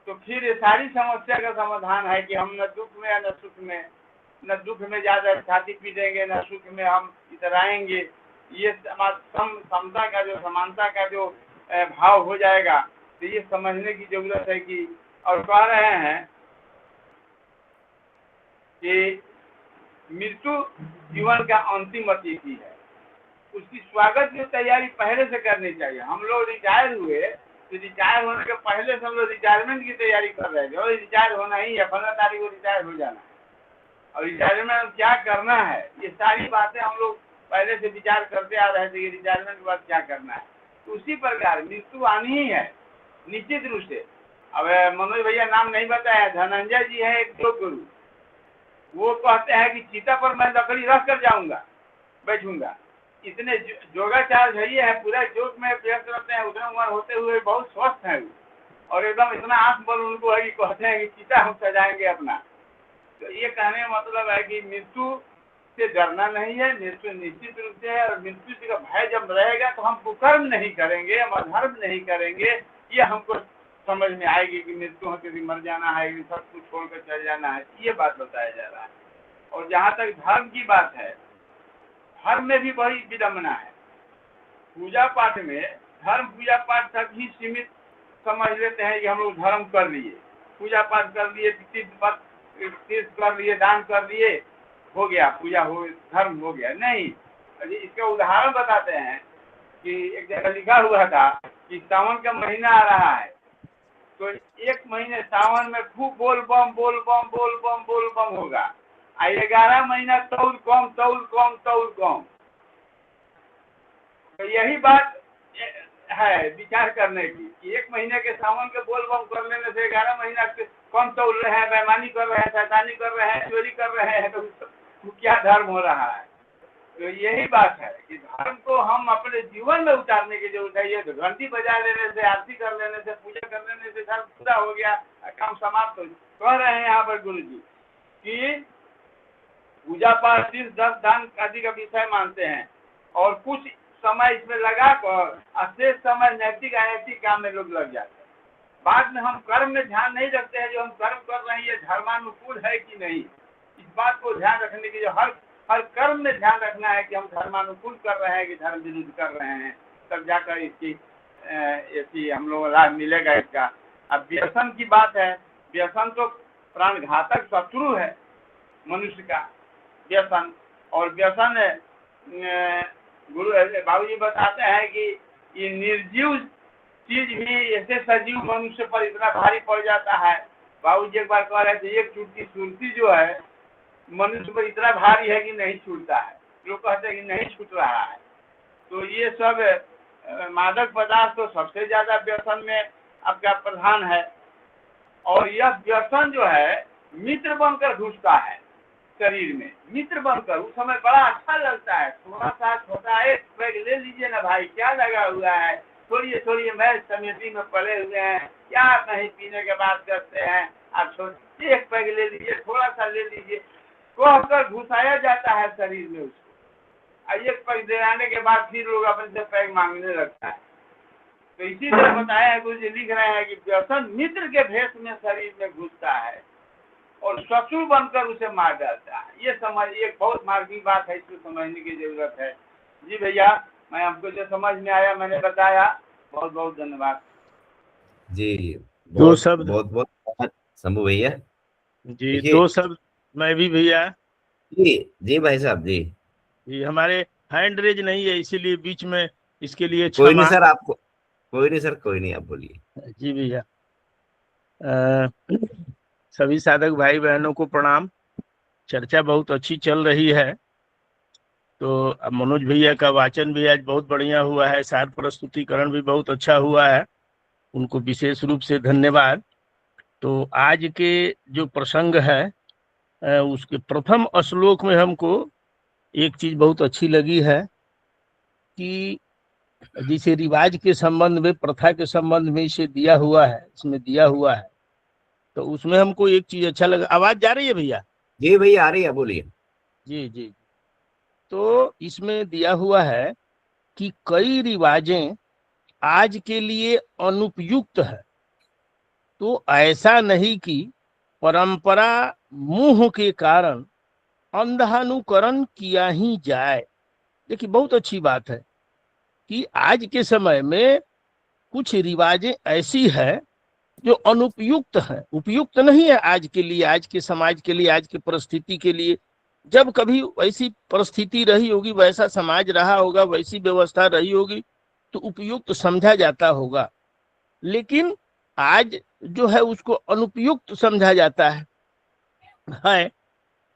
तो फिर ये सारी समस्या का समाधान है कि हम न दुख में न सुख में, न दुख में ज्यादा छाती पीटेंगे, न सुख में हम इधर आएंगे। ये समता का जो, समानता का जो भाव हो जाएगा, तो ये समझने की जरूरत है कि, और कह रहे हैं कि मृत्यु जीवन का अंतिम अतिथि है, उसकी स्वागत की तैयारी पहले से करनी चाहिए। हम लोग रिटायर हुए तो रिटायर होने के पहले से हम लोग रिटायरमेंट की तैयारी कर रहे थे, और रिटायर होना ही है, 15 तारीख को रिटायर हो जाना है, और रिटायरमेंट में क्या करना है, ये सारी बातें हम लोग पहले से विचार करते आ रहे थे कि रिटायरमेंट के बाद क्या करना है। तो उसी प्रकार मृत्यु आनी ही है निश्चित रूप से। अब मनोज भैया नाम नहीं बताया, धनंजय जी है एक योग गुरु, वो कहते हैं कि चीता पर मैं लकड़ी रख कर जाऊंगा, बैठूंगा। इतने योगाचार है, पूरा योग में व्यस्त रहते हैं, उतना उम्र होते हुए बहुत स्वस्थ है और एकदम इतना आंख बल उनको है कि कहते हैं कि चीता हम सजाएंगे अपना। तो ये कहने का मतलब है कि मृत्यु से डरना नहीं है, मृत्यु निश्चित रूप से है। और मृत्यु का भय जब रहेगा तो हम कुकर्म नहीं करेंगे, हम अधर्म नहीं करेंगे। ये हमको समझ में आएगी कि मृत्यु है, कभी मर जाना है, सब कुछ छोड़कर चल जाना है, ये बात बताया जा रहा है। और जहाँ तक धर्म की बात है, धर्म में भी बड़ी विडंबना है। पूजा पाठ में धर्म पूजा पाठ तक ही सीमित समझ लेते हैं कि हम लोग धर्म कर लिए, पूजा पाठ कर लिए, तीर्थ कर लिए, दान कर लिए, हो गया, पूजा हो, धर्म हो गया। नहीं, इसका उदाहरण बताते हैं कि एक जगह लिखा हुआ था कि सावन का महीना आ रहा है, तो एक महीने सावन में खूब बोल बम बोल बम बोल बम बोल बम होगा, 11 महीना तौल कम तौल कम तौल कम। तो यही बात है विचार करने की कि एक महीने के सावन के बोल बम कर लेने से 11 महीना कम तौल रहे हैं, बेईमानी कर रहे हैं, शैतानी कर रहे हैं, चोरी कर रहे हैं, तो क्या धर्म हो रहा है। तो यही बात है कि धर्म को हम अपने जीवन में उतारने की जरूरत है। ये घंटी बजा लेने से, आरती कर लेने से, पूजा कर लेने से धर्म पूरा हो गया, काम समाप्त हो गया। कह रहे हैं यहाँ पर गुरु जी कि पूजा पाठ, तीर्थ दान आदि का विषय मानते हैं, और कुछ समय इसमें लगा कर शेष समय नैतिक अनैतिक काम में लोग लग जाते हैं। बाद में हम कर्म में ध्यान नहीं रखते हैं, जो हम कर्म कर रहे हैं ये धर्मानुकूल है कि नहीं, इस बात को ध्यान रखने की जो हर कर्म में ध्यान रखना है कि हम धर्मानुकूल कर रहे हैं कि धर्म विरुद्ध कर रहे हैं, तब जाकर इसकी ऐसी हम लोग लाभ मिलेगा इसका। अब व्यसन की बात है, व्यसन तो प्राणघातक शत्रु है मनुष्य का व्यसन। और व्यसन गुरु बाबूजी बताते हैं कि ये निर्जीव चीज भी ऐसे सजीव मनुष्य पर इतना भारी पड़ जाता है। बाबूजी एक बार कह रहे थे एक चुटकी सुरती जो है मनुष्य पर इतना भारी है कि नहीं छूटता है, लोग कहते हैं कि नहीं छूट रहा है। तो ये सब मादक पदार्थ तो सबसे ज्यादा व्यसन में आपका प्रधान है। और यह व्यसन जो है मित्र बनकर घुसता है शरीर में, मित्र बनकर। उस समय बड़ा अच्छा लगता है, थोड़ा सा छोटा एक पैग ले लीजिए ना भाई, क्या लगा हुआ है, छोड़िए मैं समिति में पड़े हुए हैं, क्या नहीं पीने के बाद करते हैं, आप छोड़िए एक पैग ले लीजिए, थोड़ा सा ले लीजिए, कहकर घुसाया जाता है शरीर में उसको। एक पैग दिलाने के बाद फिर लोग अपने से पैग मांगने लगता है। तो इसीलिए बताया है, गुरु जी लिख रहे हैं कि व्यसन मित्र के भेष में शरीर में घुसता है और शत्रु बनकर उसे मार डालता है। ये समझ, एक बहुत मार्मिक बात है, इसको समझने की जरूरत है। जी भैया, मैं आपको जो समझ में आया मैंने बताया, बहुत बहुत धन्यवाद जी। दो शब्द बहुत शंभू भैया जी, दो शब्द मैं भी भैया। जी भाई साहब जी। ये हमारे हैंड रेज नहीं है, इसीलिए बीच में, इसके लिए कोई नहीं क्षमा। सर, आपको कोई नहीं सर, कोई नहीं, आप बोलिए। जी भैया, सभी साधक भाई बहनों को प्रणाम। चर्चा बहुत अच्छी चल रही है। तो अब मनोज भैया का वाचन भी आज बहुत बढ़िया हुआ है, सार प्रस्तुतिकरण भी बहुत अच्छा हुआ है, उनको विशेष रूप से धन्यवाद। तो आज के जो प्रसंग है उसके प्रथम श्लोक में हमको एक चीज बहुत अच्छी लगी है कि जिसे रिवाज के संबंध में, प्रथा के संबंध में इसे दिया हुआ है, इसमें दिया हुआ है, तो उसमें हमको एक चीज अच्छा लगा। आवाज जा रही है भैया? जी भैया आ रही है, बोलिए। जी जी। तो इसमें दिया हुआ है कि कई रिवाजें आज के लिए अनुपयुक्त है, तो ऐसा नहीं कि परंपरा मोह के कारण अंधानुकरण किया ही जाए। देखिए, बहुत अच्छी बात है कि आज के समय में कुछ रिवाजें ऐसी है जो अनुपयुक्त है, उपयुक्त नहीं है आज के लिए, आज के समाज के लिए, आज की परिस्थिति के लिए। जब कभी वैसी परिस्थिति रही होगी, वैसा समाज रहा होगा, वैसी व्यवस्था रही होगी, तो उपयुक्त समझा जाता होगा। लेकिन आज जो है उसको अनुपयुक्त समझा जाता है।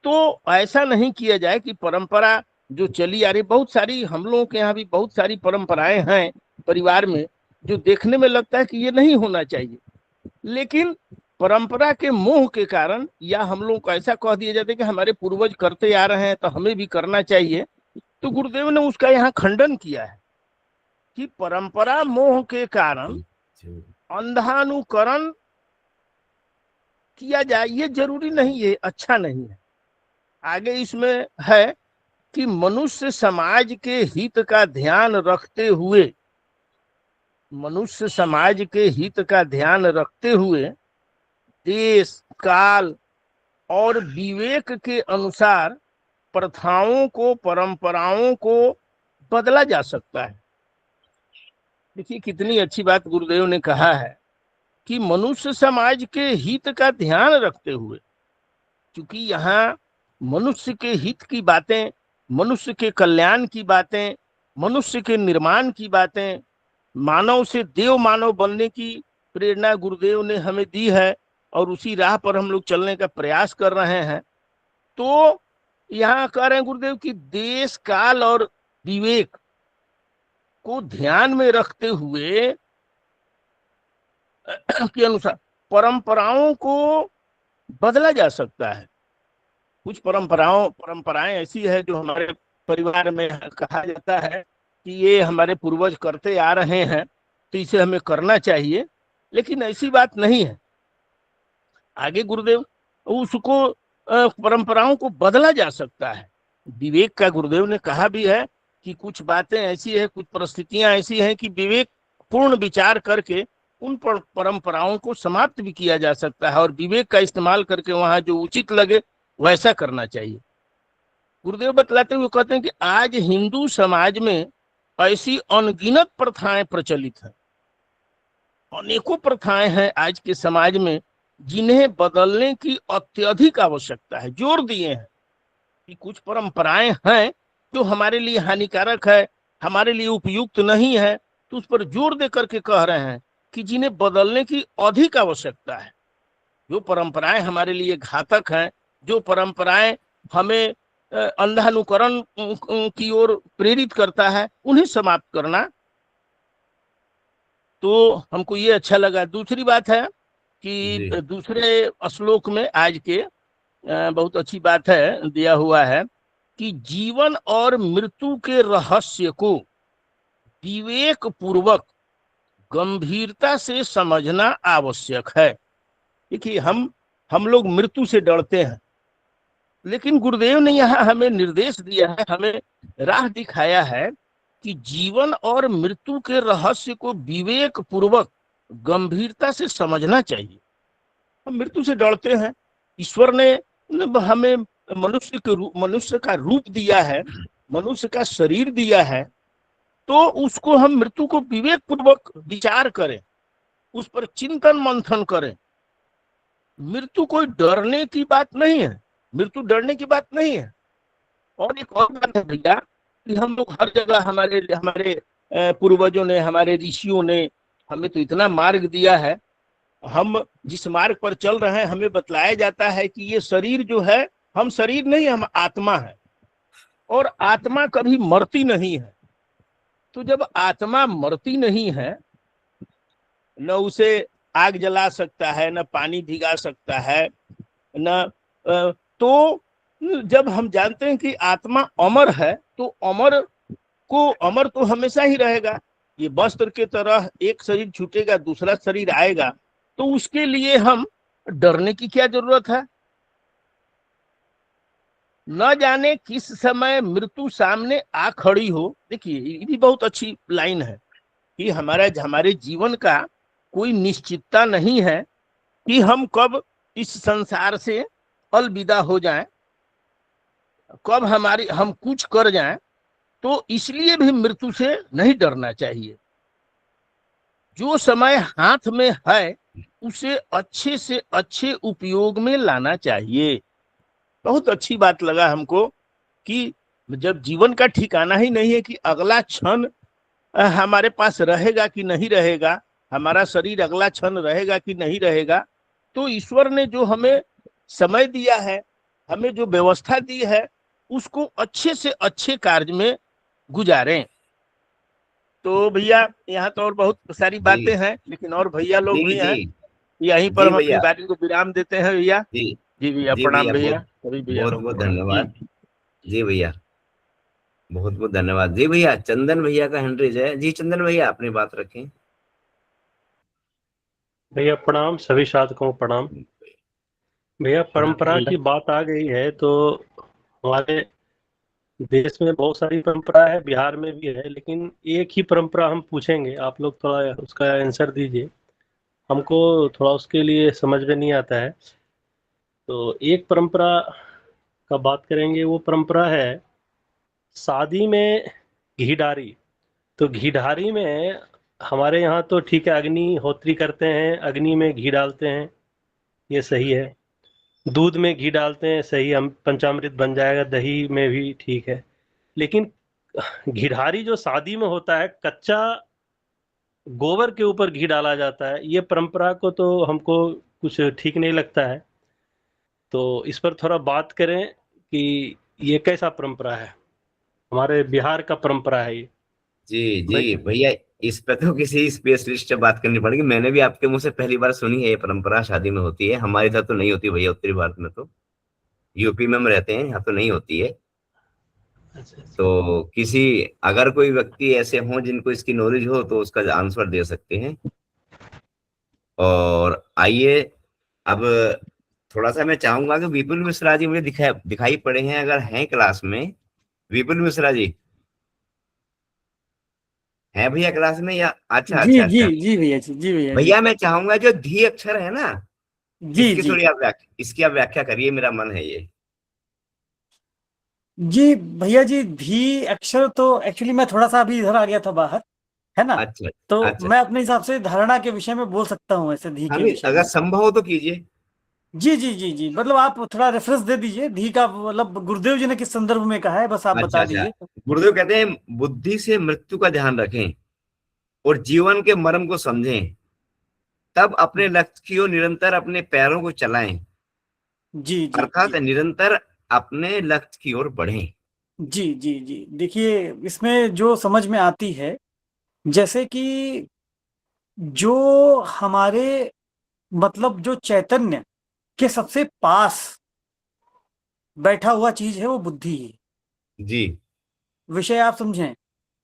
तो ऐसा नहीं किया जाए कि परंपरा जो चली आ रही, बहुत सारी हम लोगों के यहाँ भी बहुत सारी परंपराएं हैं परिवार में, जो देखने में लगता है कि ये नहीं होना चाहिए, लेकिन परंपरा के मोह के कारण या हम लोग को ऐसा कह दिया जाता है कि हमारे पूर्वज करते आ रहे हैं तो हमें भी करना चाहिए। तो गुरुदेव ने उसका यहाँ खंडन किया है कि परंपरा मोह के कारण अंधानुकरण किया जाए, ये जरूरी नहीं है, अच्छा नहीं है। आगे इसमें है कि मनुष्य समाज के हित का ध्यान रखते हुए, मनुष्य समाज के हित का ध्यान रखते हुए देश काल और विवेक के अनुसार प्रथाओं को, परंपराओं को बदला जा सकता है। देखिए कितनी अच्छी बात गुरुदेव ने कहा है कि मनुष्य समाज के हित का ध्यान रखते हुए, क्योंकि यहाँ मनुष्य के हित की बातें, मनुष्य के कल्याण की बातें, मनुष्य के निर्माण की बातें, मानव से देव मानव बनने की प्रेरणा गुरुदेव ने हमें दी है और उसी राह पर हम लोग चलने का प्रयास कर रहे हैं। तो यहाँ कह रहे हैं गुरुदेव कि देश काल और विवेक को ध्यान में रखते हुए के अनुसार परंपराओं को बदला जा सकता है। कुछ परंपराएं ऐसी है जो हमारे परिवार में कहा जाता है कि ये हमारे पूर्वज करते आ रहे हैं तो इसे हमें करना चाहिए, लेकिन ऐसी बात नहीं है। आगे गुरुदेव उसको परंपराओं को बदला जा सकता है। विवेक का गुरुदेव ने कहा भी है कि कुछ बातें ऐसी है, कुछ परिस्थितियां ऐसी हैं कि विवेक पूर्ण विचार करके उन परंपराओं को समाप्त भी किया जा सकता है और विवेक का इस्तेमाल करके वहां जो उचित लगे वैसा करना चाहिए। गुरुदेव बतलाते हुए कहते हैं कि आज हिंदू समाज में ऐसी अनगिनत प्रथाएं प्रचलित हैं, अनेकों प्रथाएं हैं आज के समाज में जिन्हें बदलने की अत्यधिक आवश्यकता है। जोर दिए हैं कि कुछ परंपराएं हैं जो हमारे लिए हानिकारक है, हमारे लिए उपयुक्त नहीं है, तो उस पर जोर दे करके कह रहे हैं कि जिन्हें बदलने की अधिक आवश्यकता है। जो परंपराएं हमारे लिए घातक हैं, जो परंपराएं हमें अंधानुकरण की ओर प्रेरित करता है, उन्हें समाप्त करना। तो हमको ये अच्छा लगा। दूसरी बात है कि जी दूसरे श्लोक में आज के बहुत अच्छी बात है, दिया हुआ है कि जीवन और मृत्यु के रहस्य को विवेक पूर्वक गंभीरता से समझना आवश्यक है। देखिए, हम लोग मृत्यु से डरते हैं, लेकिन गुरुदेव ने यहाँ हमें निर्देश दिया है, हमें राह दिखाया है कि जीवन और मृत्यु के रहस्य को विवेक पूर्वक गंभीरता से समझना चाहिए। हम मृत्यु से डरते हैं। ईश्वर ने हमें मनुष्य का रूप दिया है, मनुष्य का शरीर दिया है, तो उसको हम मृत्यु को विवेक पूर्वक विचार करें, उस पर चिंतन मंथन करें। मृत्यु कोई डरने की बात नहीं है, मृत्यु डरने की बात नहीं है। और एक और बात है भैया कि हम लोग हर जगह हमारे हमारे पूर्वजों ने, हमारे ऋषियों ने हमें तो इतना मार्ग दिया है, हम जिस मार्ग पर चल रहे हैं हमें बतलाया जाता है कि ये शरीर जो है, हम शरीर नहीं, हम आत्मा है, और आत्मा कभी मरती नहीं है। तो जब आत्मा मरती नहीं है, न उसे आग जला सकता है, न पानी भिगा सकता है, न तो जब हम जानते हैं कि आत्मा अमर है, तो अमर तो हमेशा ही रहेगा। ये वस्त्र के तरह एक शरीर छूटेगा, दूसरा शरीर आएगा, तो उसके लिए हम डरने की क्या जरूरत है। न जाने किस समय मृत्यु सामने आ खड़ी हो। देखिए, ये भी बहुत अच्छी लाइन है कि हमारे जीवन का कोई निश्चितता नहीं है कि हम कब इस संसार से अलविदा हो जाएं, कब हम कुछ कर जाएं। तो इसलिए भी मृत्यु से नहीं डरना चाहिए। जो समय हाथ में है उसे अच्छे से अच्छे उपयोग में लाना चाहिए। बहुत अच्छी बात लगा हमको कि जब जीवन का ठिकाना ही नहीं है कि अगला क्षण हमारे पास रहेगा कि नहीं रहेगा, हमारा शरीर अगला क्षण रहेगा कि नहीं रहेगा, तो ईश्वर ने जो हमें समय दिया है, हमें जो व्यवस्था दी है, उसको अच्छे से अच्छे कार्य में गुजारें। तो भैया, यहाँ तो और बहुत सारी जी बातें हैं, लेकिन और भैया लोग जी भी जी हैं, यहीं पर जी हम अपनी भैया। बात को विराम देते हैं भैया। जी जी भैया, जी प्रणाम भैया, भैया, बहुत सभी भैया बहुत लोग बहुत प्रणाम जी। धन्यवाद। जी भैया, बहुत बहुत धन्यवाद। जी भैया, चंदन भैया का हैंड रेज है। जी चंदन भैया, अपनी बात रखें। भैया प्रणाम, सभी साधकों को प्रणाम। भैया, परंपरा प्रणाम। की बात आ गई है तो हमारे देश में बहुत सारी परंपरा है, बिहार में भी है, लेकिन एक ही परंपरा हम पूछेंगे, आप लोग थोड़ा उसका आंसर दीजिए। हमको थोड़ा उसके लिए समझ में नहीं आता है। तो एक परंपरा का बात करेंगे, वो परंपरा है शादी में घीढारी। तो घीढारी में हमारे यहाँ तो ठीक है, अग्निहोत्री करते हैं, अग्नि में घी डालते हैं, ये सही है। दूध में घी डालते हैं, सही, हम पंचामृत बन जाएगा, दही में भी ठीक है। लेकिन घिढारी जो शादी में होता है, कच्चा गोबर के ऊपर घी डाला जाता है, ये परंपरा को तो हमको कुछ ठीक नहीं लगता है। तो इस पर थोड़ा बात करें कि ये कैसा परंपरा है, हमारे बिहार का परंपरा है ये। जी भाई, जी भैया, इस पे तो किसी स्पेशलिस्ट से बात करनी पड़ेगी। मैंने भी आपके मुंह से पहली बार सुनी है ये परंपरा शादी में होती है। हमारे इधर तो नहीं होती भैया, उत्तरी भारत में तो, यूपी में हम रहते हैं, यहाँ तो नहीं होती है। अच्छा अच्छा। तो अगर कोई व्यक्ति ऐसे हो जिनको इसकी नॉलेज हो तो उसका आंसर दे सकते हैं। और आइए, अब थोड़ा सा मैं चाहूंगा कि विपुल मिश्रा जी मुझे दिखाई पड़े हैं, अगर हैं क्लास में। विपुल मिश्रा जी, है भैया क्लास में या? अच्छा जी अच्छा जी अच्छा। जी भैया जी, जी भैया जी, भैया मैं चाहूंगा जो धी अक्षर है ना, जी इसकी जी थोड़ी आप व्याख्या, इसकी आप व्याख्या करिए, मेरा मन है ये। जी भैया जी। धी अक्षर तो एक्चुअली मैं थोड़ा सा अभी इधर आ गया था बाहर, है ना। अच्छा तो अच्छा। मैं अपने हिसाब से धारणा के विषय में बोल सकता हूँ, ऐसे धी हाँ के भी विषय अगर में। संभव हो तो कीजिए। जी जी जी जी, मतलब आप थोड़ा रेफरेंस दे दीजिए धी का, मतलब गुरुदेव जी ने किस संदर्भ में कहा है, बस आप अच्छा बता अच्छा। दीजिए। गुरुदेव कहते हैं बुद्धि से मृत्यु का ध्यान रखें और जीवन के मर्म को समझें, तब अपने लक्ष्य की ओर निरंतर अपने पैरों को चलाएं, जी जी अर्थात जी निरंतर अपने लक्ष्य की ओर बढ़ें। जी जी जी। देखिए, इसमें जो समझ में आती है, जैसे कि जो हमारे, मतलब जो चैतन्य के सबसे पास बैठा हुआ चीज है वो बुद्धि है। जी विषय आप समझें,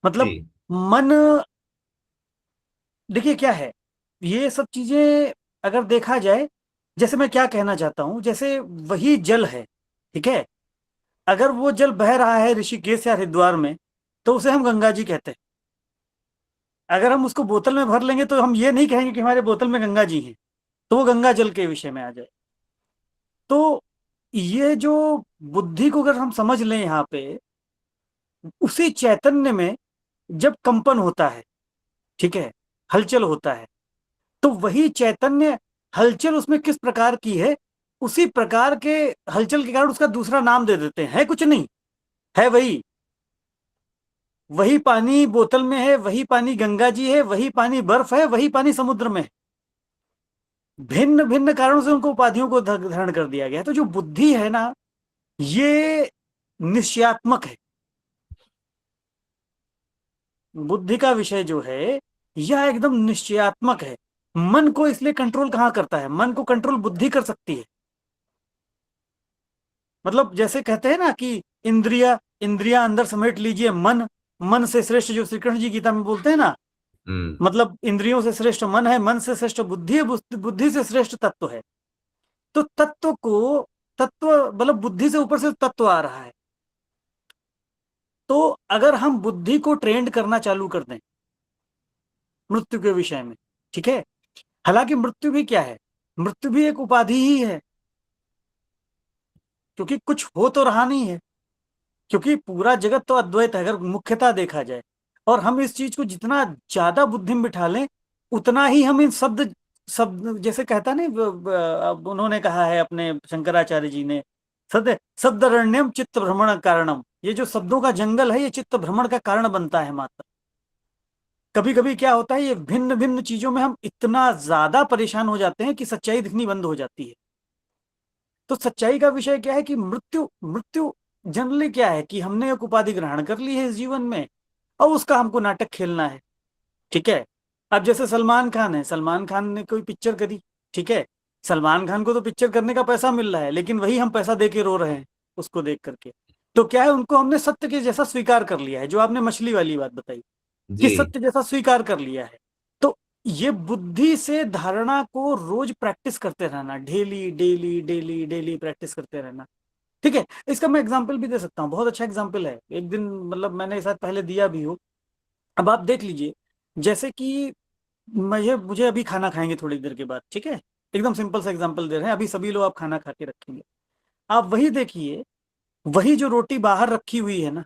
मतलब जी मन, देखिए क्या है, ये सब चीजें अगर देखा जाए, जैसे मैं क्या कहना चाहता हूं, जैसे वही जल है, ठीक है। अगर वो जल बह रहा है ऋषिकेश या हरिद्वार में, तो उसे हम गंगा जी कहते हैं। अगर हम उसको बोतल में भर लेंगे तो हम ये नहीं कहेंगे कि हमारे बोतल में गंगा जी हैं, तो वो गंगा जल के विषय में आ जाए। तो ये जो बुद्धि को अगर हम समझ लें यहाँ पे, उसी चैतन्य में जब कंपन होता है, ठीक है, हलचल होता है, तो वही चैतन्य, हलचल उसमें किस प्रकार की है, उसी प्रकार के हलचल के कारण उसका दूसरा नाम दे देते हैं। है कुछ नहीं, है वही, वही पानी बोतल में है, वही पानी गंगा जी है, वही पानी बर्फ है, वही पानी समुद्र में है। भिन्न भिन्न कारणों से उनको उपाधियों को धारण कर दिया गया है। तो जो बुद्धि है ना, ये निश्चयात्मक है। बुद्धि का विषय जो है, यह एकदम निश्चयात्मक है। मन को इसलिए कंट्रोल कहाँ करता है? मन को कंट्रोल बुद्धि कर सकती है। मतलब जैसे कहते हैं ना कि इंद्रिया इंद्रिया अंदर समेट लीजिए मन, मन से श्रेष्ठ, जो श्री कृष्ण जी गीता में बोलते हैं ना, हम्म। मतलब इंद्रियों से श्रेष्ठ मन है, मन से श्रेष्ठ बुद्धि है, बुद्धि से श्रेष्ठ तत्व है। तो तत्व को, तत्व मतलब बुद्धि से ऊपर से तत्व आ रहा है। तो अगर हम बुद्धि को ट्रेंड करना चालू कर दें मृत्यु के विषय में, ठीक है, हालांकि मृत्यु भी क्या है, मृत्यु भी एक उपाधि ही है, क्योंकि कुछ हो तो रहा नहीं है, क्योंकि पूरा जगत तो अद्वैत है अगर मुख्यता देखा जाए। और हम इस चीज को जितना ज्यादा बुद्धि में बिठा लें, उतना ही हम इन शब्द शब्द जैसे कहता नहीं, अब उन्होंने कहा है अपने शंकराचार्य जी ने, सद शब्दरण्यम चित्त भ्रमण कारणम, ये जो शब्दों का जंगल है, ये चित्त भ्रमण का कारण बनता है मात्र। कभी कभी क्या होता है, ये भिन्न भिन्न चीजों में हम इतना ज्यादा परेशान हो जाते हैं कि सच्चाई दिखनी बंद हो जाती है। तो सच्चाई का विषय क्या है कि मृत्यु, मृत्यु जनरली क्या है कि हमने एक उपाधि ग्रहण कर ली है इस जीवन में, और उसका हमको नाटक खेलना है, ठीक है। अब जैसे सलमान खान है, सलमान खान ने कोई पिक्चर करी, ठीक है, सलमान खान को तो पिक्चर करने का पैसा मिल रहा है, लेकिन वही हम पैसा दे के रो रहे हैं उसको देख करके। तो क्या है, उनको हमने सत्य के जैसा स्वीकार कर लिया है, जो आपने मछली वाली बात बताई कि जी सत्य जैसा स्वीकार कर लिया है। तो ये बुद्धि से धारणा को रोज प्रैक्टिस करते रहना, daily daily daily daily practice करते रहना, ठीक है। इसका मैं एग्जांपल भी दे सकता हूँ, बहुत अच्छा एग्जांपल है, एक दिन मतलब मैंने शायद पहले दिया भी हो। अब आप देख लीजिए, जैसे कि मुझे अभी खाना खाएंगे थोड़ी देर के बाद, ठीक है, एकदम सिंपल सा एग्जांपल दे रहे हैं, अभी सभी लोग आप खाना खा के रखेंगे। आप वही देखिए, वही जो रोटी बाहर रखी हुई है ना,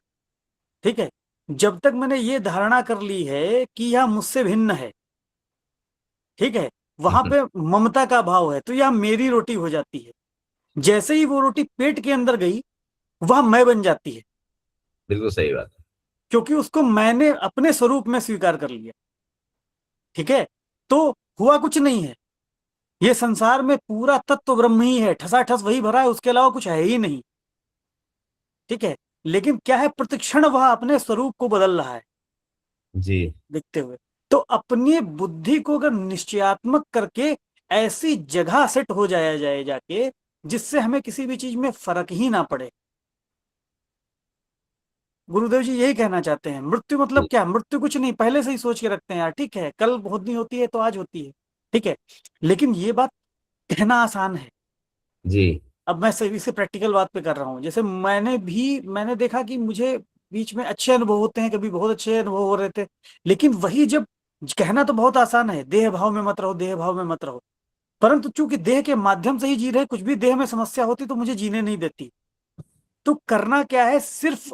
ठीक है, जब तक मैंने ये धारणा कर ली है कि यह मुझसे भिन्न है, ठीक है, वहां पे ममता का भाव है, तो यह मेरी रोटी हो जाती है। जैसे ही वो रोटी पेट के अंदर गई, वह मैं बन जाती है, बिल्कुल सही बात है। क्योंकि उसको मैंने अपने स्वरूप में स्वीकार कर लिया, ठीक है। तो हुआ कुछ नहीं है, ये संसार में पूरा तत्व ब्रह्म ही है, ठसाठस वही भरा है, उसके अलावा कुछ है ही नहीं, ठीक है। लेकिन क्या है, प्रतिक्षण वह अपने स्वरूप को बदल रहा है जी देखते हुए। तो अपनी बुद्धि को अगर निश्चयात्मक करके ऐसी जगह सेट हो जाया जाए जाके, जिससे हमें किसी भी चीज में फर्क ही ना पड़े। गुरुदेव जी यही कहना चाहते हैं, मृत्यु मतलब जी क्या, मृत्यु कुछ नहीं, पहले से ही सोच के रखते हैं यार, ठीक है, कल होनी होती है तो आज होती है, ठीक है। लेकिन ये बात कहना आसान है। जी अब मैं सही से प्रैक्टिकल बात पे कर रहा हूँ, जैसे मैंने देखा कि मुझे बीच में अच्छे अनुभव होते हैं, कभी बहुत अच्छे अनुभव हो रहे थे, लेकिन वही जब कहना तो बहुत आसान है, देह भाव में मत रहो, देह भाव में मत रहो, परंतु चूंकि देह के माध्यम से ही जी रहे, कुछ भी देह में समस्या होती तो मुझे जीने नहीं देती। तो करना क्या है, सिर्फ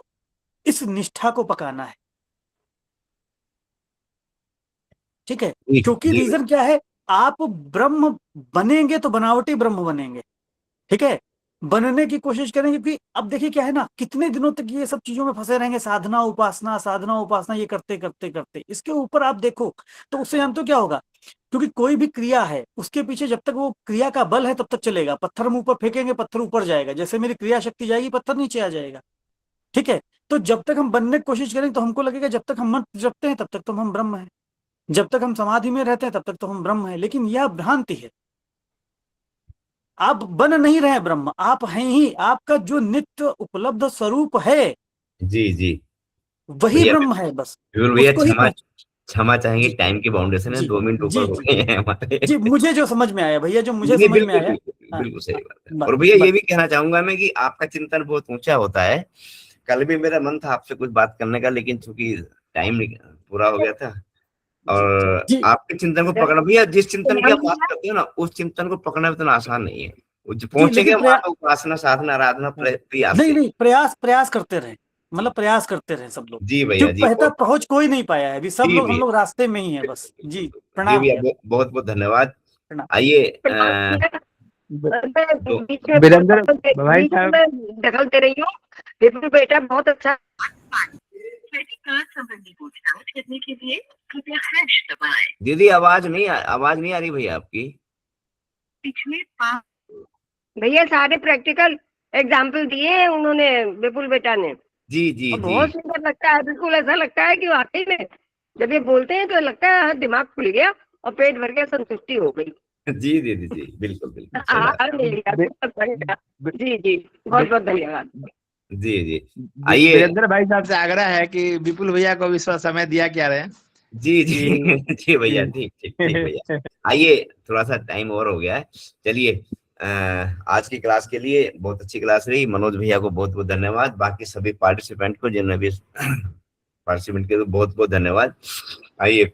इस निष्ठा को पकाना है, ठीक है। जी क्योंकि जी रीजन क्या है, आप ब्रह्म बनेंगे तो बनावटी ब्रह्म बनेंगे, ठीक है, बनने की कोशिश करेंगे। क्योंकि अब देखिए क्या है ना, कितने दिनों तक ये सब चीजों में फंसे रहेंगे, साधना उपासना ये करते करते करते, इसके ऊपर आप देखो तो उससे हम तो क्या होगा, क्योंकि कोई भी क्रिया है उसके पीछे जब तक वो क्रिया का बल है तब तक चलेगा। पत्थर हम ऊपर फेंकेंगे, पत्थर ऊपर जाएगा, जैसे मेरी क्रिया शक्ति जाएगी पत्थर नीचे आ जाएगा, ठीक है। तो जब तक हम बनने की कोशिश करेंगे तो हमको लगेगा जब तक हम मंत्र जपते हैं तब तक तो हम ब्रह्म हैं, जब तक हम समाधि में रहते हैं तब तक तो हम ब्रह्म हैं। लेकिन यह भ्रांति है, आप बन नहीं रहे ब्रह्म, आप हैं ही, आपका जो नित्य उपलब्ध स्वरूप है जी जी वही भैया, ब्रह्म है, बस बिल्कुल भैया, उसको ही क्षमा क्षमा चाहेंगे, जी टाइम की बाउंडेशन है, जी 2 मिनट ऊपर जी हो जी गए हैं हमारे। जी, मुझे जो समझ में आया भैया, जो मुझे नहीं, समझ में बिल्कुल आया। बिल्कुल हाँ, बिल्कुल सही बात है। बस और भैया ये बस भी कहना चाहूंगा मैं कि आपका चिंतन बहुत ऊंचा होता है। कल भी मेरा मन था आपसे कुछ बात करने का, लेकिन चूंकि टाइम पूरा हो गया था। जी जी और जी आपके चिंतन को पकड़ना भैया, जिस चिंतन की आप बात करते हो ना, उस चिंतन को पकड़ना इतना आसान नहीं है। वो जो जी, पहुंचेंगे लेकिन वहां पे उपासना साधना आराधना प्रयास नहीं से। नहीं, प्रयास प्रयास करते रहे, मतलब प्रयास करते रहे सब लोग, जी भैया क्योंकि जी, बेहतर पहुंच कोई नहीं पाया है अभी, सब जी लोग हम भैया, लोग रास्ते में ही है बस। जी, जी प्रणाम भैया, भैया, बहुत बहुत धन्यवाद। प्रणाम। आइए दो वीरेंद्र भाई साहब, दखल दे रही हूँ। विपुल बेटा बहुत अच्छा। संबंधी पूछताछ करने के लिए कृपया हैश दबाएं। दीदी, आवाज नहीं आ रही भैया आपकी। पिछले भैया सारे प्रैक्टिकल एग्जाम्पल दिए हैं उन्होंने, विपुल बेटा ने, जी जी और जी बहुत सुंदर लगता है। बिल्कुल ऐसा लगता है कि वाकई में जब ये बोलते हैं तो लगता है दिमाग खुल गया और पेट भर गया, संतुष्टि हो गई। जी दीदी जी, बिल्कुल बिल्कुल सही बात। आहार मिल गया। जी जी, बहुत बहुत धन्यवाद। जी जी, आइए। वीरेंद्र भाई साहब से आग्रह है कि विपुल भैया को भी समय दिया क्या रहे। जी जी जी भैया, ठीक ठीक ठीक भैया। आइए, थोड़ा सा टाइम और हो गया है, चलिए। आज की क्लास के लिए बहुत अच्छी क्लास रही। मनोज भैया को बहुत बहुत धन्यवाद, बाकी सभी पार्टिसिपेंट को जिन्होंने भी पार्टिसिपेंट किया, तो बहुत बहुत धन्यवाद। आइए,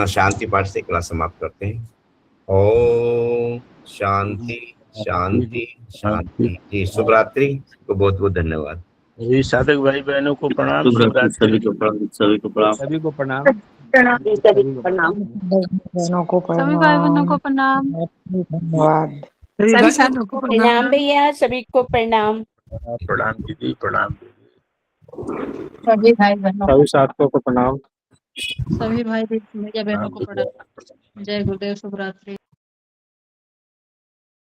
शांति पाठ से क्लास समाप्त करते हैं। ओम शांति शांति शांति। जी, शुभ रात्रि को बहुत बहुत धन्यवाद। जी, साधक भाई बहनों को प्रणाम, शुभ रात्रि, शिवरात्रि। सभी को प्रणाम, सभी को प्रणाम। सभी को प्रणाम। प्रणाम सभी को प्रणाम। बहनों को सभी भाई बहनों को प्रणाम। धन्यवाद। सभी साधकों को प्रणाम भैया, सभी को प्रणाम। प्रणाम दीदी, प्रणाम दीदी। सभी भाई बहनों सभी साथियों को प्रणाम। सभी भाई भैया बहनों को प्रणाम। जय गुरुदेव, शुभ रात्रि।